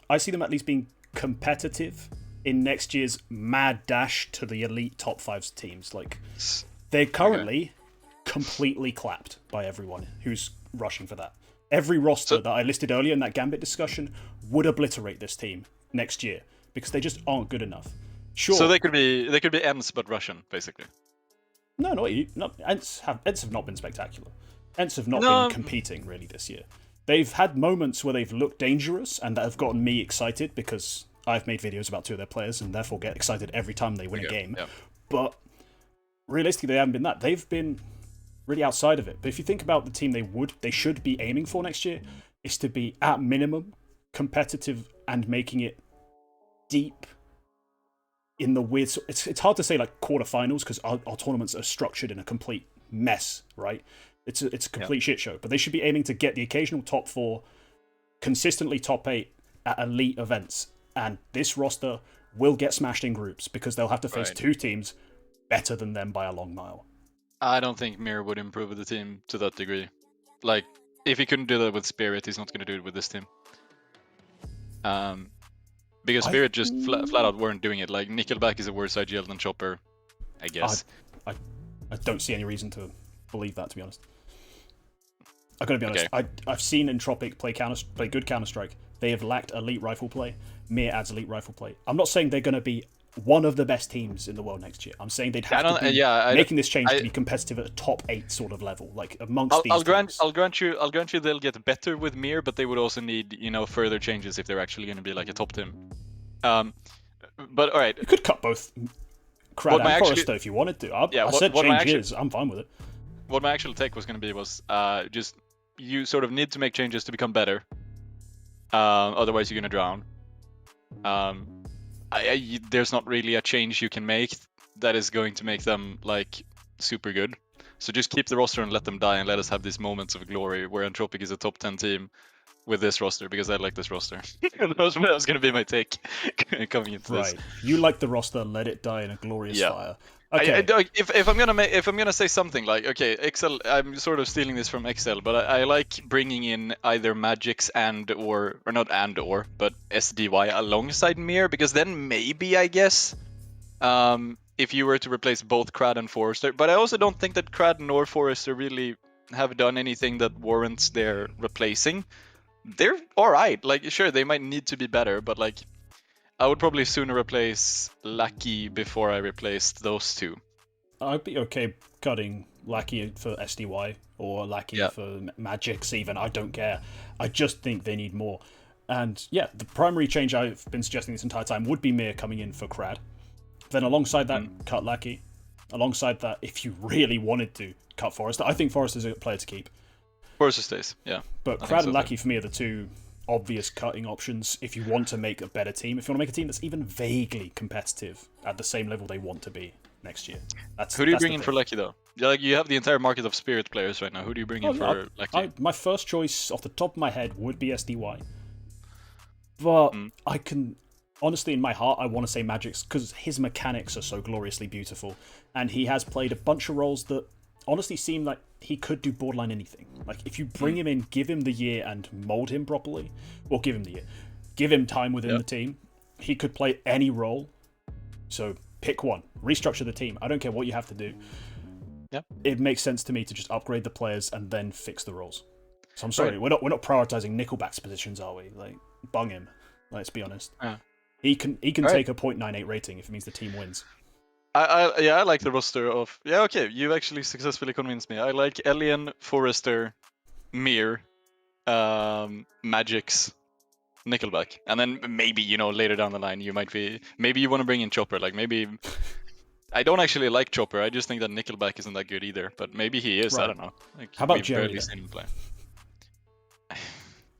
I see them at least being competitive in next year's mad dash to the elite top 5 teams. Like, they're currently completely clapped by everyone who's rushing for that. Every roster that I listed earlier in that Gambit discussion would obliterate this team next year because they just aren't good enough. Sure. So they could be Ents but Russian, basically. No, Ents have not been spectacular. Ents have not been competing really this year. They've had moments where they've looked dangerous and that have gotten me excited because I've made videos about 2 of their players and therefore get excited every time they win a game. Yeah. But realistically, they haven't been that. They've been really outside of it. But if you think about the team they should be aiming for next year, is to be, at minimum, competitive and making it deep in the weird... It's hard to say, like, quarterfinals, because our tournaments are structured in a complete mess, right? It's a complete shit show. But they should be aiming to get the occasional top 4, consistently top 8, at elite events, and this roster will get smashed in groups because they'll have to face two teams better than them by a long mile. I don't think Mir would improve the team to that degree. Like, if he couldn't do that with Spirit, he's not going to do it with this team. Because Spirit just flat out weren't doing it. Like, Nickelback is a worse IGL than Chopper, I guess. I don't see any reason to believe that, to be honest. I've got to be honest. Okay. I've seen Entropiq play good Counter-Strike. They have lacked elite rifle play. Mir adds elite rifle play. I'm not saying they're going to be one of the best teams in the world next year. I'm saying they'd have to be making this change to be competitive at a top 8 sort of level, like amongst these teams. I'll grant you they'll get better with Mir, but they would also need, further changes if they're actually going to be like a top team. But all right, you could cut both Crad and Forrester if you wanted to. I said changes. I'm fine with it. What my actual take was going to be was just you sort of need to make changes to become better. Otherwise, you're going to drown. There's not really a change you can make that is going to make them like super good. So just keep the roster and let them die, and let us have these moments of glory where Entropiq is a top 10 team with this roster, because I like this roster. that was going to be my take coming into this. Right, you like the roster, let it die in a glorious fire. Okay. If I'm gonna say something like, okay, Excel, I'm sort of stealing this from Excel, but I like bringing in either Magix or not but SDY alongside Mir, because then maybe, I guess, if you were to replace both Crad and Forrester, but I also don't think that Crad nor Forrester really have done anything that warrants their replacing. They're alright, like, sure, they might need to be better, but like, I would probably sooner replace Lucky before I replaced those two. I'd be okay cutting Lucky for SDY or Lucky for Magix even. I don't care. I just think they need more. And yeah, the primary change I've been suggesting this entire time would be Mir coming in for Crad. Then alongside that, cut Lucky. Alongside that, if you really wanted to, cut Forrester. I think Forrester's a player to keep. Forrester stays, yeah. But Crad and Lucky for me are the two obvious cutting options if you want to make a better team. If you want to make a team that's even vaguely competitive at the same level they want to be next year. Who do you bring in for Lucky though? Like, you have the entire market of Spirit players right now. Who do you bring in for Lucky? My first choice off the top of my head would be SDY. But I can honestly, in my heart, I want to say Magix because his mechanics are so gloriously beautiful, and he has played a bunch of roles that honestly seem like he could do borderline anything. Like, if you bring him in, give him the year and mold him properly, or give him the year, give him time within the team, he could play any role. So pick one, restructure the team. I don't care what you have to do. Yep. It makes sense to me to just upgrade the players and then fix the roles. So I'm sorry, we're not prioritizing Nickelback's positions, are we? Like, bung him. Let's be honest. He can take a 0.98 rating if it means the team wins. I like the roster of... Yeah, okay, you've actually successfully convinced me. I like Alien, Forrester, Mir, Magix, Nickelback. And then maybe, later down the line, you might be... Maybe you want to bring in Chopper. Like, maybe... I don't actually like Chopper. I just think that Nickelback isn't that good either. But maybe he is. Right. I don't know. Like, how about Jerry? Barely seen him play.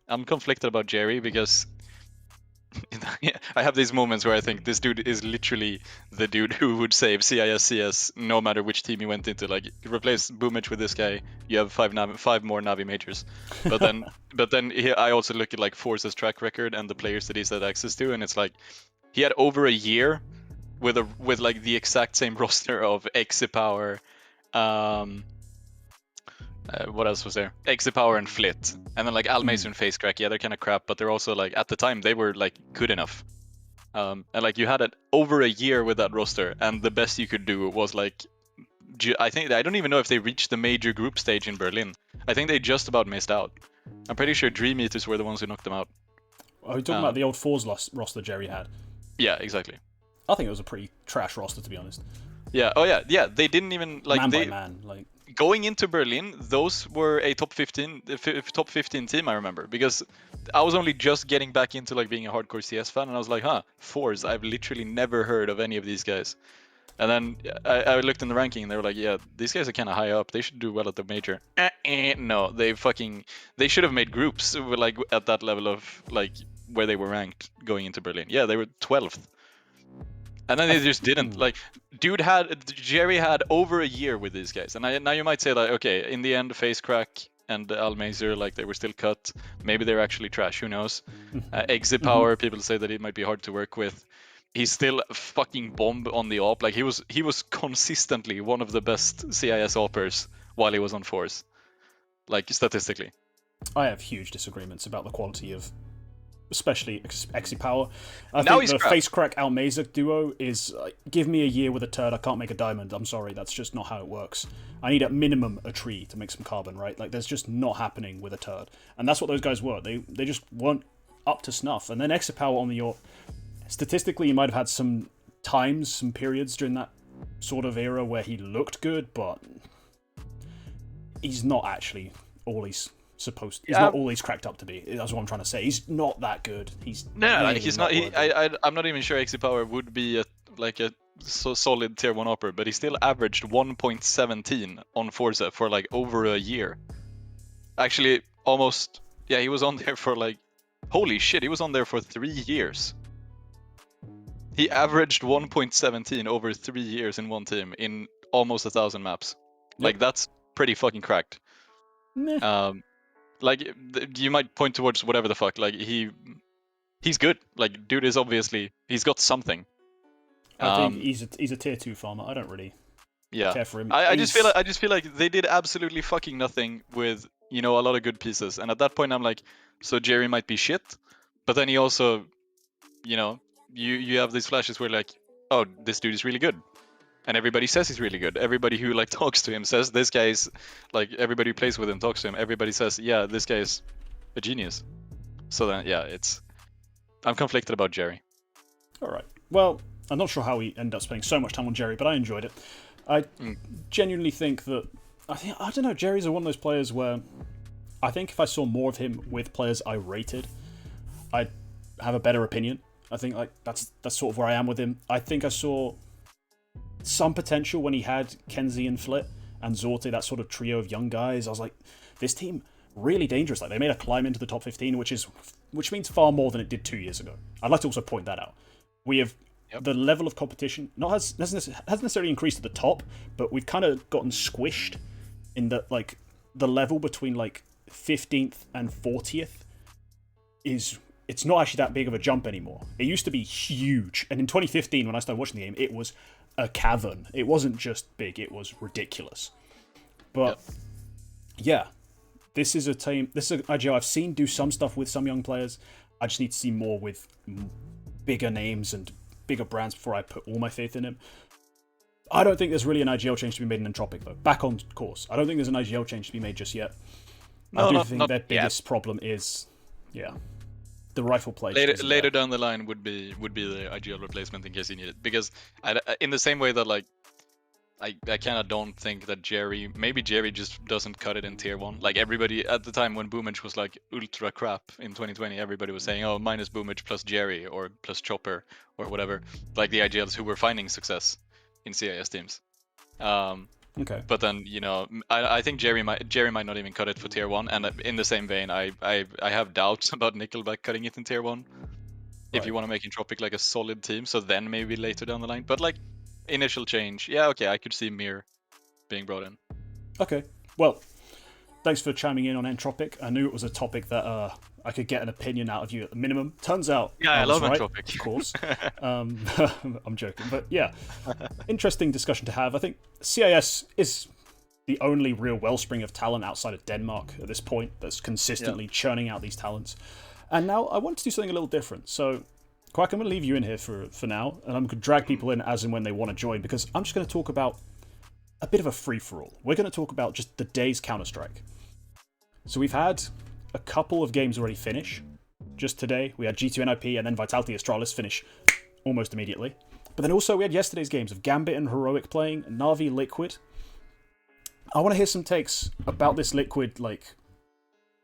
I'm conflicted about Jerry because... I have these moments where I think this dude is literally the dude who would save CIS CS no matter which team he went into. Like, replace Boomage with this guy, you have five more Navi majors. But then I also look at like Force's track record and the players that he's had access to, and it's like he had over a year with like the exact same roster of Exipower, what else was there? Exipower and Flit. And then like Almazer and Facecrack, yeah, they're kind of crap, but they're also like, at the time, they were like good enough. And like you had it over a year with that roster, and the best you could do was like, I don't even know if they reached the major group stage in Berlin. I think they just about missed out. I'm pretty sure Dream Eaters were the ones who knocked them out. Are you talking about the old Fours roster Jerry had? Yeah, exactly. I think it was a pretty trash roster, to be honest. Yeah, oh yeah, they didn't even like man by man, like going into Berlin, those were a top 15 team, I remember, because I was only just getting back into like being a hardcore CS fan, and I was like, Fours, I've literally never heard of any of these guys. And then I looked in the ranking, and they were like, yeah, these guys are kind of high up, they should do well at the major. No, they should have made groups like at that level of like where they were ranked going into Berlin. Yeah, they were 12th. And then they just didn't. Like, Jerry had over a year with these guys. And now you might say, like, okay, in the end, Facecrack and Almazer, like, they were still cut. Maybe they're actually trash, who knows? Exit Power, people say that it might be hard to work with. He's still a fucking bomb on the op. Like, he was consistently one of the best CIS oppers while he was on Force. Like, statistically. I have huge disagreements about the quality of, especially Exi Power. I Now think he's the crap. Face Crack Almazer duo is, give me a year with a turd, I can't make a diamond. I'm sorry, that's just not how it works. I need at minimum a tree to make some carbon, right? Like, there's just not happening with a turd. And that's what those guys were. They just weren't up to snuff. And then Exi Power on the York, statistically, he might have had some times, some periods during that sort of era where he looked good, but he's not actually all he's supposed. He's not all he's cracked up to be. That's what I'm trying to say. He's not that good. He's No, really he's not. worthy. I'm not even sure Exit Power would be a solid tier 1 opera, but he still averaged 1.17 on Forza for like over a year. Actually, almost. Yeah, he was on there for like. Holy shit, he was on there for 3 years. He averaged 1.17 over 3 years in one team in almost 1,000 maps. Like, that's pretty fucking cracked. Meh. Like, you might point towards whatever the fuck. Like, he's good. Like, dude is obviously, he's got something. I think he's a tier 2 farmer. I don't really care for him. I just feel like they did absolutely fucking nothing with, you know, a lot of good pieces. And at that point, I'm like, so Jerry might be shit, but then he also, you know, you have these flashes where like, oh, this dude is really good. And everybody says he's really good. Everybody who like talks to him says this guy is like, everybody who plays with him talks to him. Everybody says, yeah, this guy is a genius. So then, yeah, I'm conflicted about Jerry. All right. Well, I'm not sure how he ended up spending so much time on Jerry, but I enjoyed it. I genuinely think that I don't know. Jerry's one of those players where I think if I saw more of him with players I rated, I'd have a better opinion. I think like that's sort of where I am with him. I think I saw some potential when he had Kenzie and Flit and Zorte, that sort of trio of young guys. I was like, this team really dangerous. Like, they made a climb into the top 15, which means far more than it did 2 years ago. I'd like to also point that out. We have the level of competition hasn't necessarily increased at the top, but we've kind of gotten squished in that, like, the level between like 15th and 40th it's not actually that big of a jump anymore. It used to be huge, and in 2015 when I started watching the game, it was a cavern. It wasn't just big, it was ridiculous. But yeah, this is an IGL I've seen do some stuff with some young players. I just need to see more with bigger names and bigger brands before I put all my faith in him. I don't think there's really an IGL change to be made in Entropiq, though. Back on course. I don't think there's an IGL change to be made just yet. I do think their biggest problem is, the rifle play. Later down the line would be the IGL replacement in case you need it. Because in the same way that like I kind of don't think that maybe Jerry just doesn't cut it in tier 1. Like, everybody at the time when Boomage was like ultra crap in 2020, everybody was saying, oh, minus Boomage plus Jerry or plus Chopper or whatever. Like the IGLs who were finding success in CIS teams. Okay. But then, you know, I think Jerry might not even cut it for tier 1. And in the same vein, I have doubts about Nickelback cutting it in tier 1. If you want to make Entropiq like a solid team, so then maybe later down the line. But like, initial change, okay, I could see Mir being brought in. Okay, well, thanks for chiming in on Entropiq. I knew it was a topic that I could get an opinion out of you at the minimum. Turns out, I love right, Entropiq. of course. I'm joking, but yeah, interesting discussion to have. I think CIS is the only real wellspring of talent outside of Denmark at this point that's consistently churning out these talents. And now I want to do something a little different. So, Quack, I'm going to leave you in here for now, and I'm going to drag people in as and when they want to join, because I'm just going to talk about a bit of a free-for-all. We're going to talk about just the day's Counter-Strike. So we've had a couple of games already finish. Just today, we had G2 NIP and then Vitality Astralis finish almost immediately. But then also we had yesterday's games of Gambit and Heroic playing, Na'Vi Liquid. I want to hear some takes about this Liquid, like,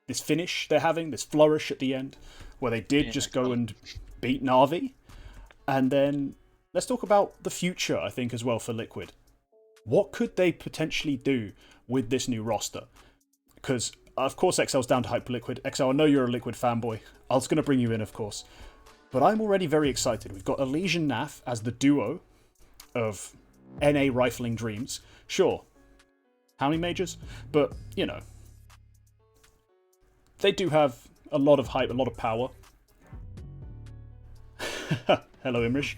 this finish they're having, this flourish at the end, where they did just go and beat Na'Vi. And then let's talk about the future, I think, as well for Liquid. What could they potentially do with this new roster? Because, of course, XL's down to hype Liquid. XL, I know you're a Liquid fanboy. I was going to bring you in, of course. But I'm already very excited. We've got Elysian Naf as the duo of NA Rifling Dreams. Sure. How many majors? But, you know, they do have a lot of hype, a lot of power. Hello, Imrish.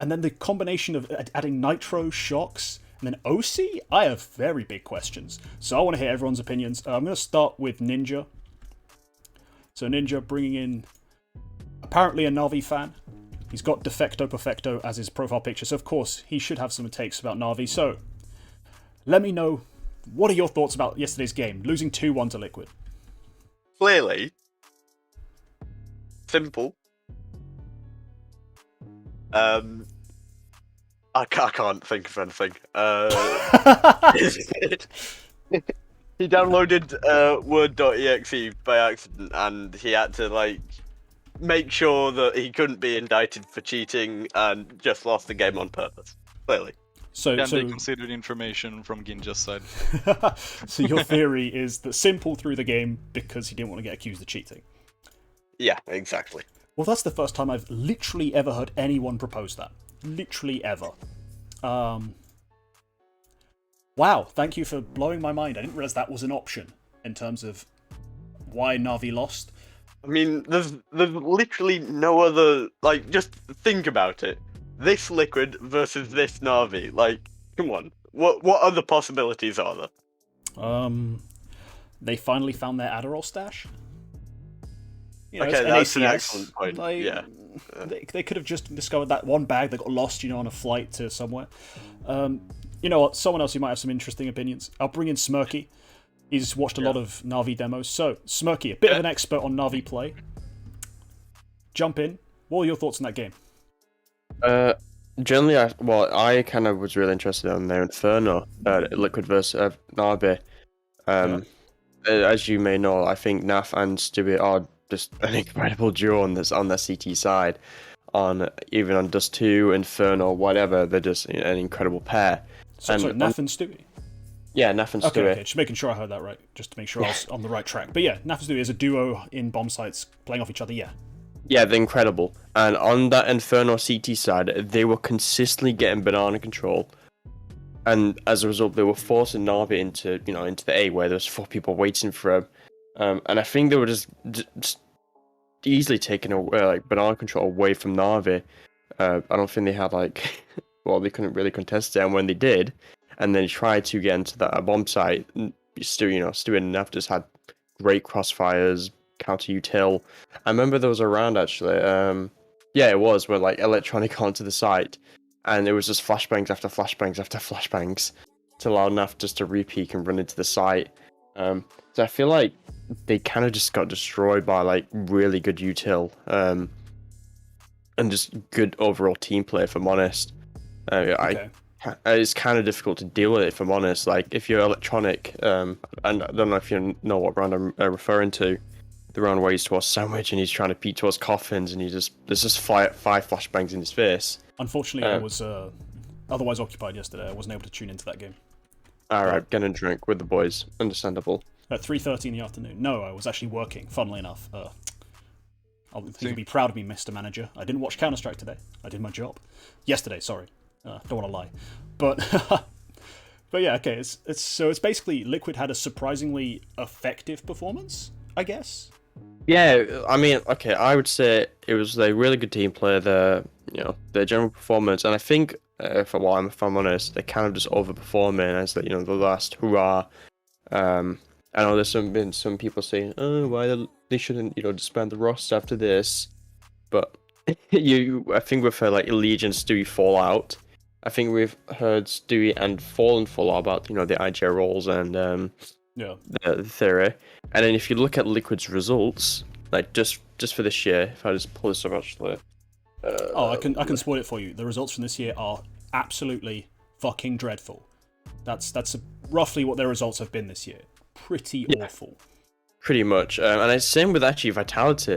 And then the combination of adding Nitro, Shocks, and then OC, I have very big questions. So I want to hear everyone's opinions. I'm going to start with Ninja. So Ninja bringing in apparently a Na'Vi fan. He's got Defecto Perfecto as his profile picture, so of course he should have some takes about Na'Vi. So let me know, what are your thoughts about yesterday's game, losing 2-1 to Liquid? Clearly, simple. I can't think of anything. He downloaded Word.exe by accident, and he had to like make sure that he couldn't be indicted for cheating, and just lost the game on purpose. Clearly. Can be considered information from Ginja's side. So your theory is that Simple threw the game because he didn't want to get accused of cheating. Yeah, exactly. Well, that's the first time I've literally ever heard anyone propose that. Literally ever. Wow, thank you for blowing my mind. I didn't realise that was an option in terms of why Na'Vi lost. I mean, there's literally no other, like, just think about it. This Liquid versus this Na'Vi. Like, come on. What other possibilities are there? They finally found their Adderall stash. You know, okay, that's an excellent point. Like, yeah. They could have just discovered that one bag that got lost, on a flight to somewhere. You know what? Someone else who might have some interesting opinions. I'll bring in Smirky. He's watched a lot of Na'Vi demos. So, Smirky, a bit of an expert on Na'Vi play. Jump in. What are your thoughts on that game? Generally, I kind of was really interested in their Inferno, Liquid versus Na'Vi. As you may know, I think Naf and Stewie are just an incredible duo on their CT side. Even on Dust 2, Inferno, whatever, they're just an incredible pair. Sorry, Naf and Stewie? Yeah, Naf and Stewie. Okay, just making sure I heard that right, just to make sure I was on the right track. But yeah, Naf and Stewie is a duo in bomb sites, playing off each other, yeah. Yeah, they're incredible. And on that Inferno CT side, they were consistently getting banana control. And as a result, they were forcing Na'Vi into the A, where there was 4 people waiting for him. And I think they were just easily taking away, banana control away from Na'Vi. I don't think they had they couldn't really contest it. And when they did, and then tried to get into that bomb site, Stewie and Naf just had great crossfires, counter util. I remember there was a round actually. It was where electronic onto the site, and it was just flashbangs after flashbangs after flashbangs to allow Naf just to re-peek and run into the site. So I feel like they kind of just got destroyed by really good util, and just good overall team play. If I'm honest, it's kind of difficult to deal with it. If I'm honest, if you're electronic, and I don't know if you know what round I'm referring to. The round where he's towards Sandwich and he's trying to peek towards Coffins, and there's just 5 flashbangs in his face. Unfortunately, I was otherwise occupied yesterday. I wasn't able to tune into that game. Alright, get a drink with the boys. Understandable. At 3:30 in the afternoon. No, I was actually working, funnily enough. I think you'd be proud of me, Mr. Manager. I didn't watch Counter-Strike today. I did my job. Yesterday, sorry. Don't want to lie. But but yeah, okay. It's basically Liquid had a surprisingly effective performance, I guess. Yeah, I mean, okay, I would say it was a really good team play. Their general performance, and I think, if I'm honest, they're kind of just overperforming as the last hurrah. I know there's been some people saying, oh, why they shouldn't disband the roster after this, but I think we've heard Allegiance, Stewie, Fallout. I think we've heard Stewie and Fallen Fallout about the IGL roles and the theory. And then if you look at Liquid's results, just for this year, if I just pull this up actually. I can spoil it for you. The results from this year are absolutely fucking dreadful. That's roughly what their results have been this year. Pretty awful. Pretty much. And it's same with actually Vitality.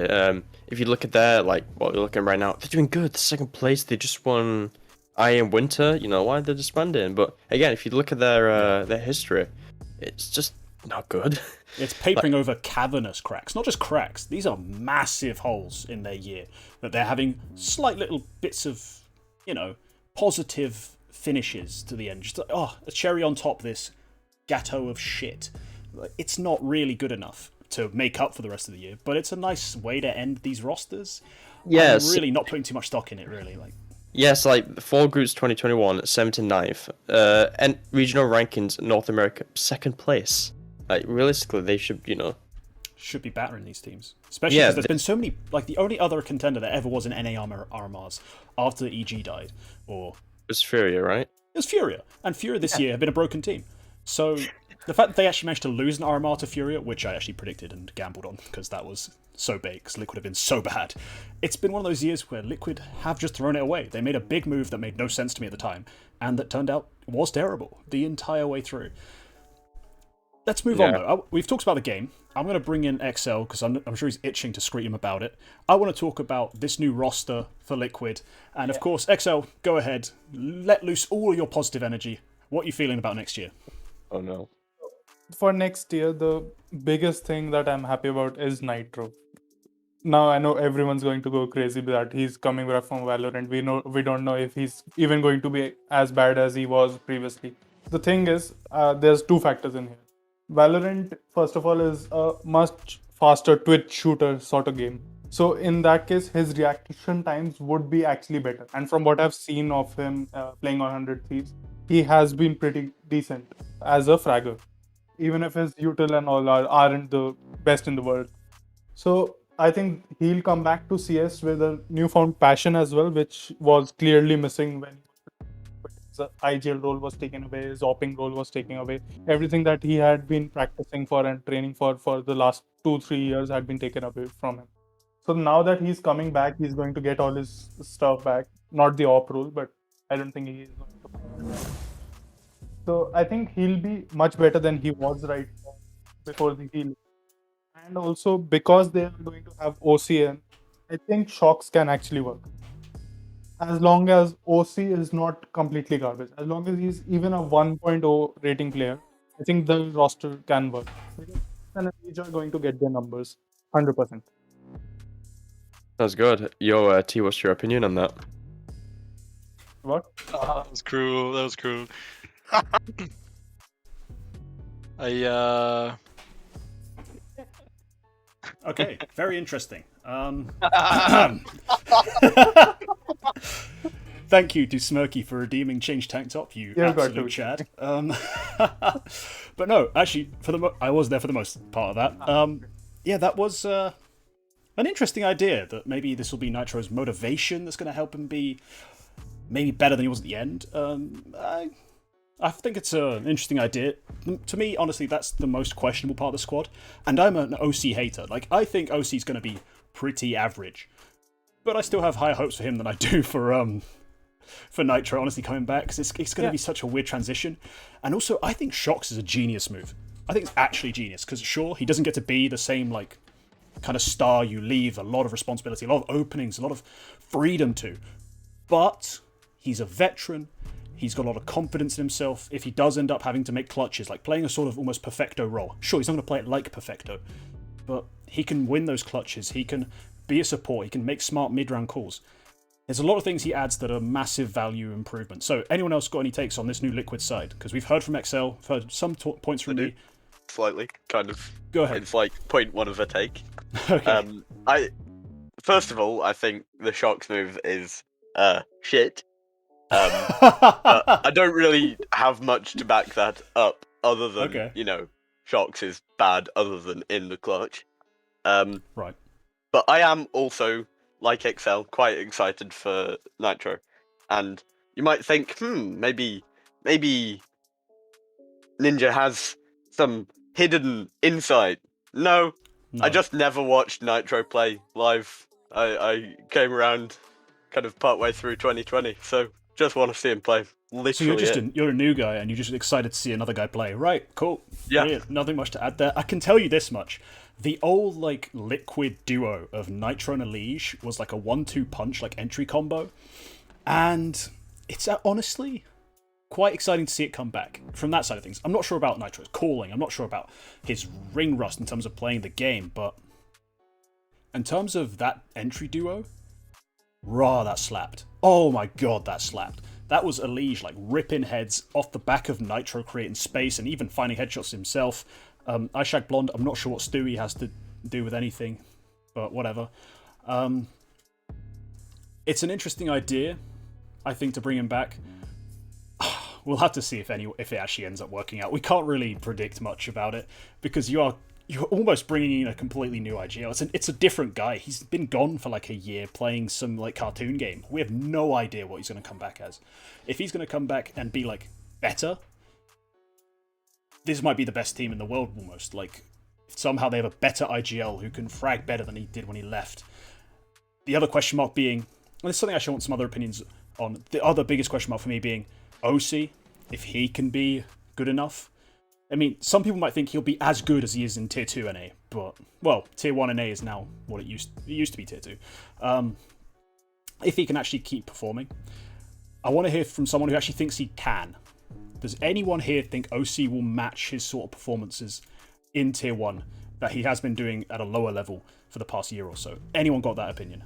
If you look at their what you're looking right now, they're doing good. The second place, they just won Iron Winter. Why they're disbanding. But again, if you look at their history, it's just not good. It's papering over cavernous cracks. Not just cracks. These are massive holes in their year that they're having slight little bits of, positive finishes to the end. Just a cherry on top of this gâteau of shit. It's not really good enough to make up for the rest of the year, but it's a nice way to end these rosters. Yes. I'm really not putting too much stock in it, really. Like, Yes, like 4 groups 2021, 7th and 9th. And regional rankings, North America, 2nd place. Like, realistically, they should, should be battering these teams. Especially because Yeah, there's been so many... Like, the only other contender that ever was an NA RMRs after EG died, or... It was Furia, right? It was Furia. And Furia this year have been a broken team. So, the fact that they actually managed to lose an RMR to Furia, which I actually predicted and gambled on, because that was so big, because Liquid have been so bad. It's been one of those years where Liquid have just thrown it away. They made a big move that made no sense to me at the time, and that turned out was terrible the entire way through. Let's move on, though. We've talked about the game. I'm going to bring in XL, because I'm sure he's itching to scream about it. I want to talk about this new roster for Liquid. And, of course, XL, go ahead. Let loose all your positive energy. What are you feeling about next year? Oh, no. For next year, the biggest thing that I'm happy about is Nitro. Now I know everyone's going to go crazy with that he's coming back from Valorant. We don't know if he's even going to be as bad as he was previously. The thing is, there's two factors in here. Valorant, first of all, is a much faster twitch shooter sort of game. So in that case, his reaction times would be actually better. And from what I've seen of him playing on 100 Thieves, he has been pretty decent as a fragger, even if his util and all aren't the best in the world. So I think he'll come back to CS with a newfound passion as well, which was clearly missing when his IGL role was taken away, his opping role was taken away. Everything that he had been practicing for and training for the last 2-3 years had been taken away from him. So now that he's coming back, he's going to get all his stuff back. Not the op role, but I don't think he is going to. So I think he'll be much better than he was right before the heal. And also because they are going to have OCN, I think shocks can actually work. As long as OC is not completely garbage, as long as he's even a 1.0 rating player, I think the roster can work. And each are going to get their numbers 100%. That's good. Yo, T, what's your opinion on that? What? That was cruel. That was cruel. Okay, very interesting. Thank you to Smirky for redeeming Change Tank Top, you absolute Chad. But no, actually, I was there for the most part of that. Yeah, that was an interesting idea, that maybe this will be Nitro's motivation that's going to help him be maybe better than he was at the end. I think it's an interesting idea. To me, honestly, that's the most questionable part of the squad. And I'm an OC hater. Like, I think OC's going to be pretty average. But I still have higher hopes for him than I do for Nitro, honestly, coming back. Because it's going to be such a weird transition. And also, I think Shocks is a genius move. I think it's actually genius. Because sure, he doesn't get to be the same, like, kind of star you leave a lot of responsibility, a lot of openings, a lot of freedom to. But he's a veteran. He's got a lot of confidence in himself. If he does end up having to make clutches, like playing a sort of almost Perfecto role. Sure, he's not going to play it like Perfecto, but he can win those clutches. He can be a support. He can make smart mid-round calls. There's a lot of things he adds that are massive value improvement. So anyone else got any takes on this new Liquid side? Because we've heard from XL, we've heard some points from me. Slightly, kind of. Go ahead. It's like 0.1 of a take. Okay. First of all, I think the Shocks move is shit. I don't really have much to back that up, other than, Shocks is bad other than in the clutch. Right. But I am also, like XL, quite excited for Nitro. And you might think, maybe Ninja has some hidden insight. No, I just never watched Nitro play live. I came around kind of partway through 2020, so just want to see him play. Literally. So you're a new guy and you're just excited to see another guy play. Right, cool. Yeah. Brilliant. Nothing much to add there. I can tell you this much. The old like Liquid duo of Nitro and Elige was like a 1-2 punch, like entry combo. And it's honestly quite exciting to see it come back from that side of things. I'm not sure about Nitro's calling. I'm not sure about his ring rust in terms of playing the game, but in terms of that entry duo, that slapped. Oh my god, that slapped. That was Elige like ripping heads off the back of Nitro, creating space and even finding headshots himself. Ishak Blonde, I'm not sure what Stewie has to do with anything, but whatever. It's an interesting idea, I think, to bring him back. We'll have to see if it actually ends up working out. We can't really predict much about it because you're almost bringing in a completely new IGL. It's a different guy. He's been gone for like a year playing some like cartoon game. We have no idea what he's going to come back as. If he's going to come back and be like better, this might be the best team in the world almost. Like somehow they have a better IGL who can frag better than he did when he left. The other question mark being, and this is something I actually want some other opinions on. The other biggest question mark for me being OC, if he can be good enough. I mean, some people might think he'll be as good as he is in Tier 2 NA, but, well, Tier 1 NA is now what it used to be Tier 2. If he can actually keep performing. I want to hear from someone who actually thinks he can. Does anyone here think OC will match his sort of performances in Tier 1 that he has been doing at a lower level for the past year or so? Anyone got that opinion?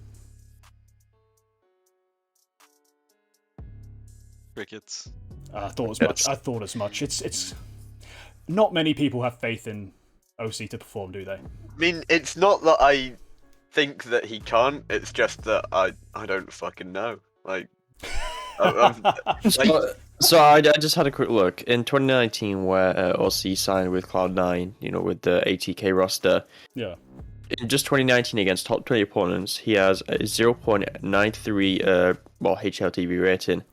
Crickets. I thought as much. It's not many people have faith in OC to perform, do they? I mean, it's not that I think that he can't. It's just that I don't fucking know. Like, So I just had a quick look in 2019 where OC signed with Cloud9, with the 80k roster. Yeah. In just 2019 against top 20 opponents, he has a 0.93 HLTV rating.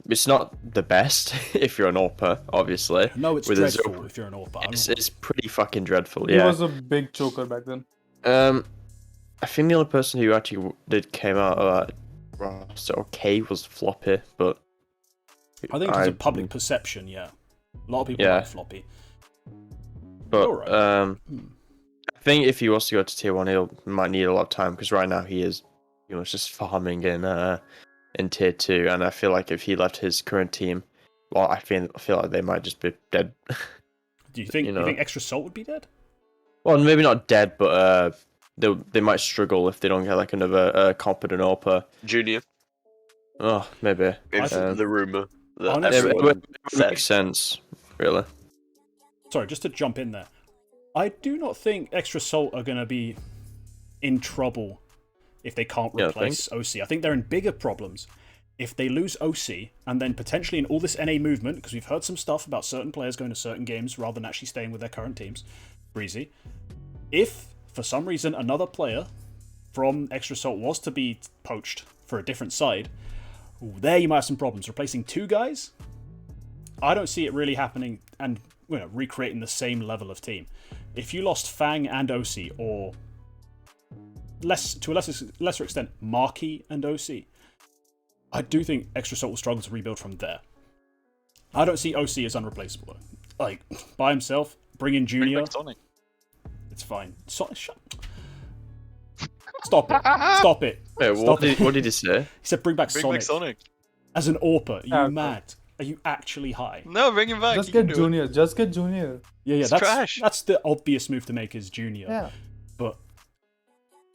It's not the best if you're an AWPer, obviously. No, it's dreadful if you're an AWPer. It's pretty fucking dreadful, yeah. He was a big choker back then. I think the only person who actually came out of that roster okay was Floppy, but I think it's a public perception, yeah. A lot of people like Floppy. But Right. I think if he was to go to Tier 1, he might need a lot of time, because right now he is just farming in Tier 2, and I feel like if he left his current team, well, I feel like they might just be dead. Do you think Extra Salt would be dead? Well, maybe not dead, but they might struggle if they don't get like another competent AWPer. Junior. Oh, maybe. It's the rumor. Honestly, It makes sense, really. Sorry, just to jump in there. I do not think Extra Salt are going to be in trouble if they can't replace OC. I think they're in bigger problems if they lose OC and then potentially in all this NA movement, because we've heard some stuff about certain players going to certain games rather than actually staying with their current teams. Breezy. If, for some reason, another player from Extra Salt was to be poached for a different side, there you might have some problems. Replacing two guys? I don't see it really happening and recreating the same level of team. If you lost Fang and OC, or to a lesser extent, Marquee and OC, I do think Extra Salt will struggle to rebuild from there. I don't see OC as unreplaceable. Like, by himself, bring in Junior. Bring back Sonic. It's fine. Stop it. Stop it. Wait, what did he say? He said bring back Bring back Sonic. as an AWPer. Are you mad? Are you actually high? No, bring him back. Just get Junior. Just get Junior. Yeah, trash. That's the obvious move to make is Junior. Yeah. But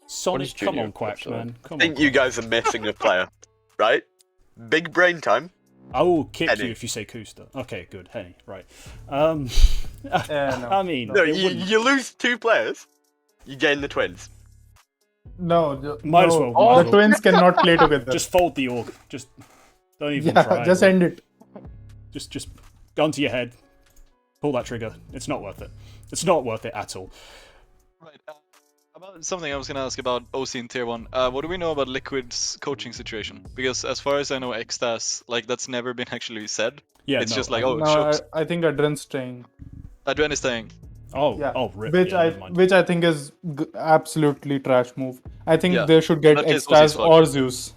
Sonic, come Junior on, Quack, man. I think you guys are missing a player, right? Big brain time. I will kick Henny. you if you say Kusta. Okay, good. Henny, right. No. I mean, No, it you wouldn't- lose two players, you gain the twins. No. Might as no. well. The twins cannot play together. just fold the org. Just don't even yeah, try. just end it. Just gun to your head. Pull that trigger. It's not worth it. It's not worth it at all. Right. About something I was gonna ask about OC in Tier 1. What do we know about Liquid's coaching situation? Because as far as I know, Extas, that's never been actually said. Yeah, It's no, just like, No, shucks. I think Adren's staying. Adren is staying. Rip. Which yeah, never mind. which I think is absolutely trash move. I think Yeah. they should get That case, Extras OC's fucked. or Zeus.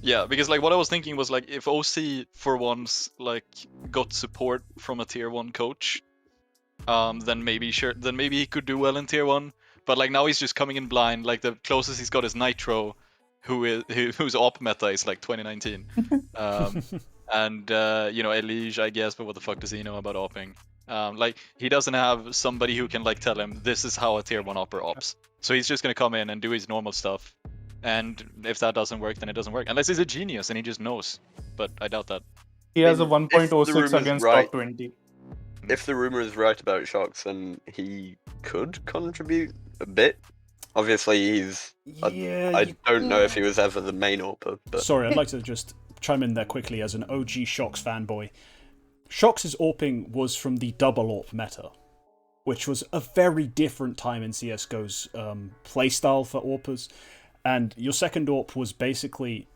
Yeah, because what I was thinking was if OC for once got support from a Tier 1 coach, then maybe he could do well in Tier 1. But now he's just coming in blind. The closest he's got is Nitro, whose op meta is 2019. And Elige, I guess, but what the fuck does he know about opping? He doesn't have somebody who can tell him this is how a Tier 1 opper ops. So he's just gonna come in and do his normal stuff. And if that doesn't work, then it doesn't work. Unless he's a genius and he just knows. But I doubt that. He has a If the 1.06 rumor's against right- top 20. if the rumor is right about Shocks, then he could contribute a bit. Obviously, he's. I don't know if he was ever the main AWPer, but Sorry, I'd like to just chime in there quickly as an OG Shocks fanboy. Shocks' AWPing was from the double AWP meta, which was a very different time in CSGO's playstyle for AWPers. And your second AWP was basically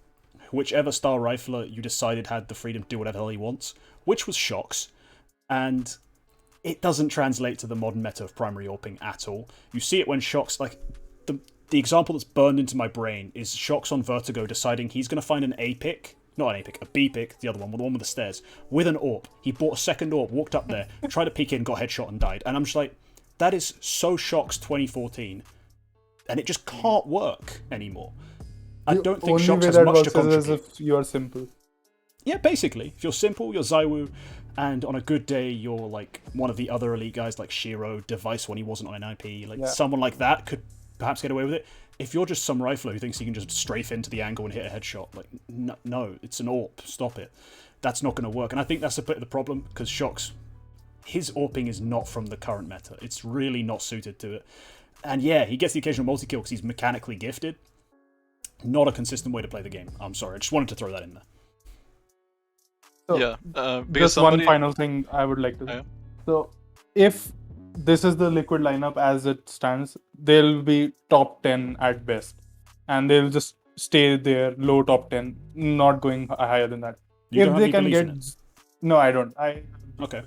whichever star rifler you decided had the freedom to do whatever the hell he wants, which was Shocks. And it doesn't translate to the modern meta of primary AWPing at all. You see it when Shocks, like, the example that's burned into my brain is Shocks on Vertigo deciding he's going to find an A pick, not an A pick, a B pick, the other one, the one with the stairs, with an AWP. He bought a second AWP, walked up there, tried to peek in, got headshot and died. And I'm just like, that is so Shocks 2014. And it just can't work anymore. I don't think Shocks has much to contribute. As if you are simple. Yeah, basically. If you're simple, you're Zywoo, and on a good day, you're like one of the other elite guys like Shiro, Device when he wasn't on an IP. Like someone like that could perhaps get away with it. If you're just some rifler who thinks he can just strafe into the angle and hit a headshot, like, no, it's an AWP. Stop it. That's not going to work. And I think that's a bit of the problem, because Shocks, his AWPing is not from the current meta. It's really not suited to it. And yeah, he gets the occasional multi-kill because he's mechanically gifted. Not a consistent way to play the game. I'm sorry. I just wanted to throw that in there. So, just one final thing I would like to say. So, if this is the Liquid lineup as it stands, they'll be top 10 at best. And they'll just stay there, low top 10, not going higher than that. You don't have any belief in it? No, I don't. Okay.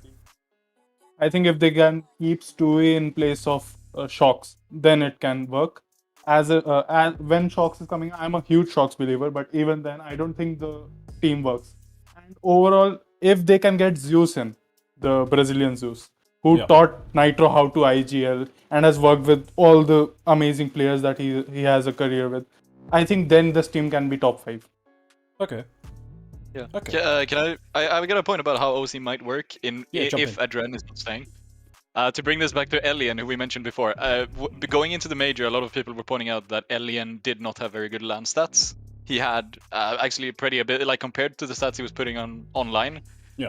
I think if they can keep Stewie in place of Shocks, then it can work. As when Shocks is coming, I'm a huge Shocks believer, but even then, I don't think the team works. And overall, if they can get Zeus in, the Brazilian Zeus, who taught Nitro how to IGL and has worked with all the amazing players that he has a career with, I think then this team can be top 5. Okay. Yeah. Okay. Can I got a point about how OC might work if Adren is not staying. To bring this back to Elian, who we mentioned before, going into the major, a lot of people were pointing out that Elian did not have very good LAN stats. He had actually a bit, like, compared to the stats he was putting on online,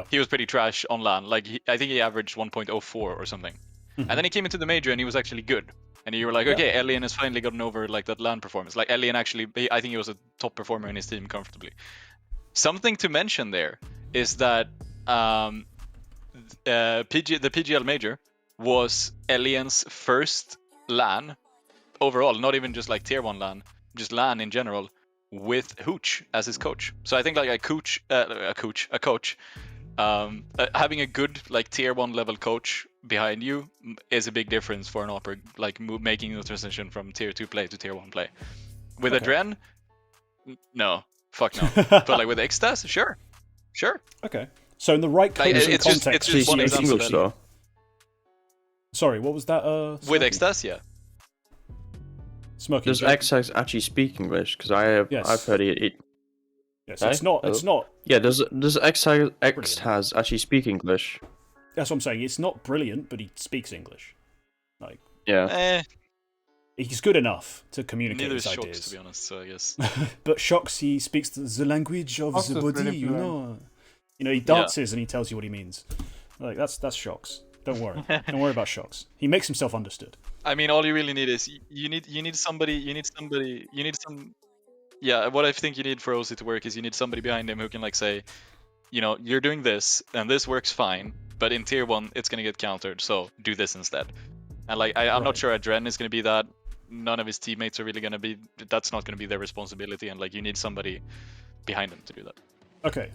he was pretty trash on LAN. Like, I think he averaged 1.04 or something. And then he came into the major and he was actually good. And you were like, okay, Elian has finally gotten over like that LAN performance. Like, Elian actually, I think he was a top performer in his team comfortably. Something to mention there is that the PGL major was Elian's first LAN overall, not even just like tier 1 LAN, just LAN in general, with Hooch as his coach. So I think like a coach, having a good like tier 1 level coach behind you is a big difference for an opera, like making the transition from tier 2 play to tier 1 play. With Adren, no, fuck no. But like with Xtas, sure. Okay. So in the right context, it's just one example. Sorry, what was that? With Xtas, yeah. Smokey. Does Xtas actually speak English? Because I've heard it. Yes, it's not. Yeah, does Xtas actually speak English? That's what I'm saying. It's not brilliant, but he speaks English. Like, he's good enough to communicate his ideas. Shocks, to be honest. So I guess. But Shocks, he speaks the language of the body. You know, he dances and he tells you what he means. Like that's Shocks. Don't worry. Don't worry about Shocks. He makes himself understood. I mean, all you really need is you need some. Yeah, what I think you need for OC to work is you need somebody behind him who can like say, you're doing this and this works fine, but in tier 1 it's gonna get countered, so do this instead. And like I'm not sure Adren is gonna be that. None of his teammates are really gonna be. That's not gonna be their responsibility, and like you need somebody behind him to do that. Okay.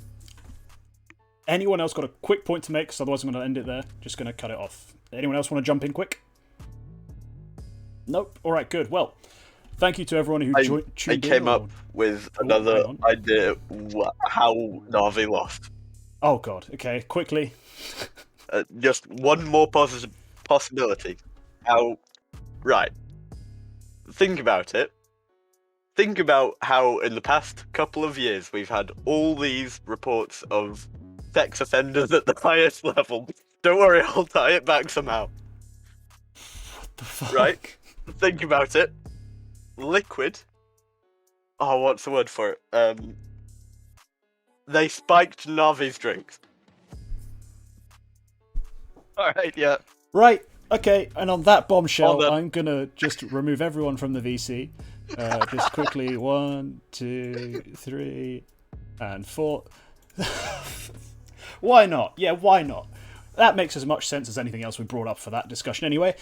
Anyone else got a quick point to make? Because otherwise I'm going to end it there. Just going to cut it off. Anyone else want to jump in quick? Nope. All right, good. Well, thank you to everyone who tuned in. I came up with another idea how Na'Vi lost. Oh, God. Okay, quickly. Just one more possibility. Right. Think about it. Think about how in the past couple of years we've had all these reports of sex offenders at the highest level. Don't worry, I'll tie it back somehow. What the fuck? Right? Think about it. Liquid. Oh, what's the word for it? They spiked Na'Vi's drinks. All right, yeah. Right, okay, and on that bombshell, On that- I'm gonna just remove everyone from the VC. Just quickly, 1, 2, 3, and 4. Why not? Yeah, why not? That makes as much sense as anything else we brought up for that discussion anyway.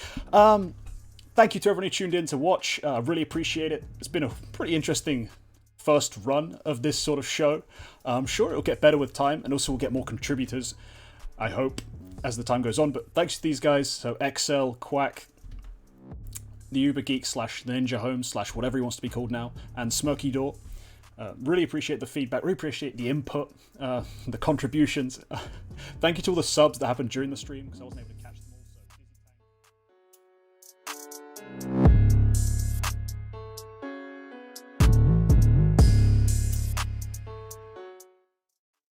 Thank you to everyone who tuned in to watch. I really appreciate it. It's been a pretty interesting first run of this sort of show. I'm sure it'll get better with time, and also we'll get more contributors, I hope, as the time goes on. But thanks to these guys, so Excel, Quack, the Uber Geek / the Ninja Home / whatever he wants to be called now, and Smoky Door. Really appreciate the feedback, really appreciate the input, the contributions. Thank you to all the subs that happened during the stream, because I wasn't able to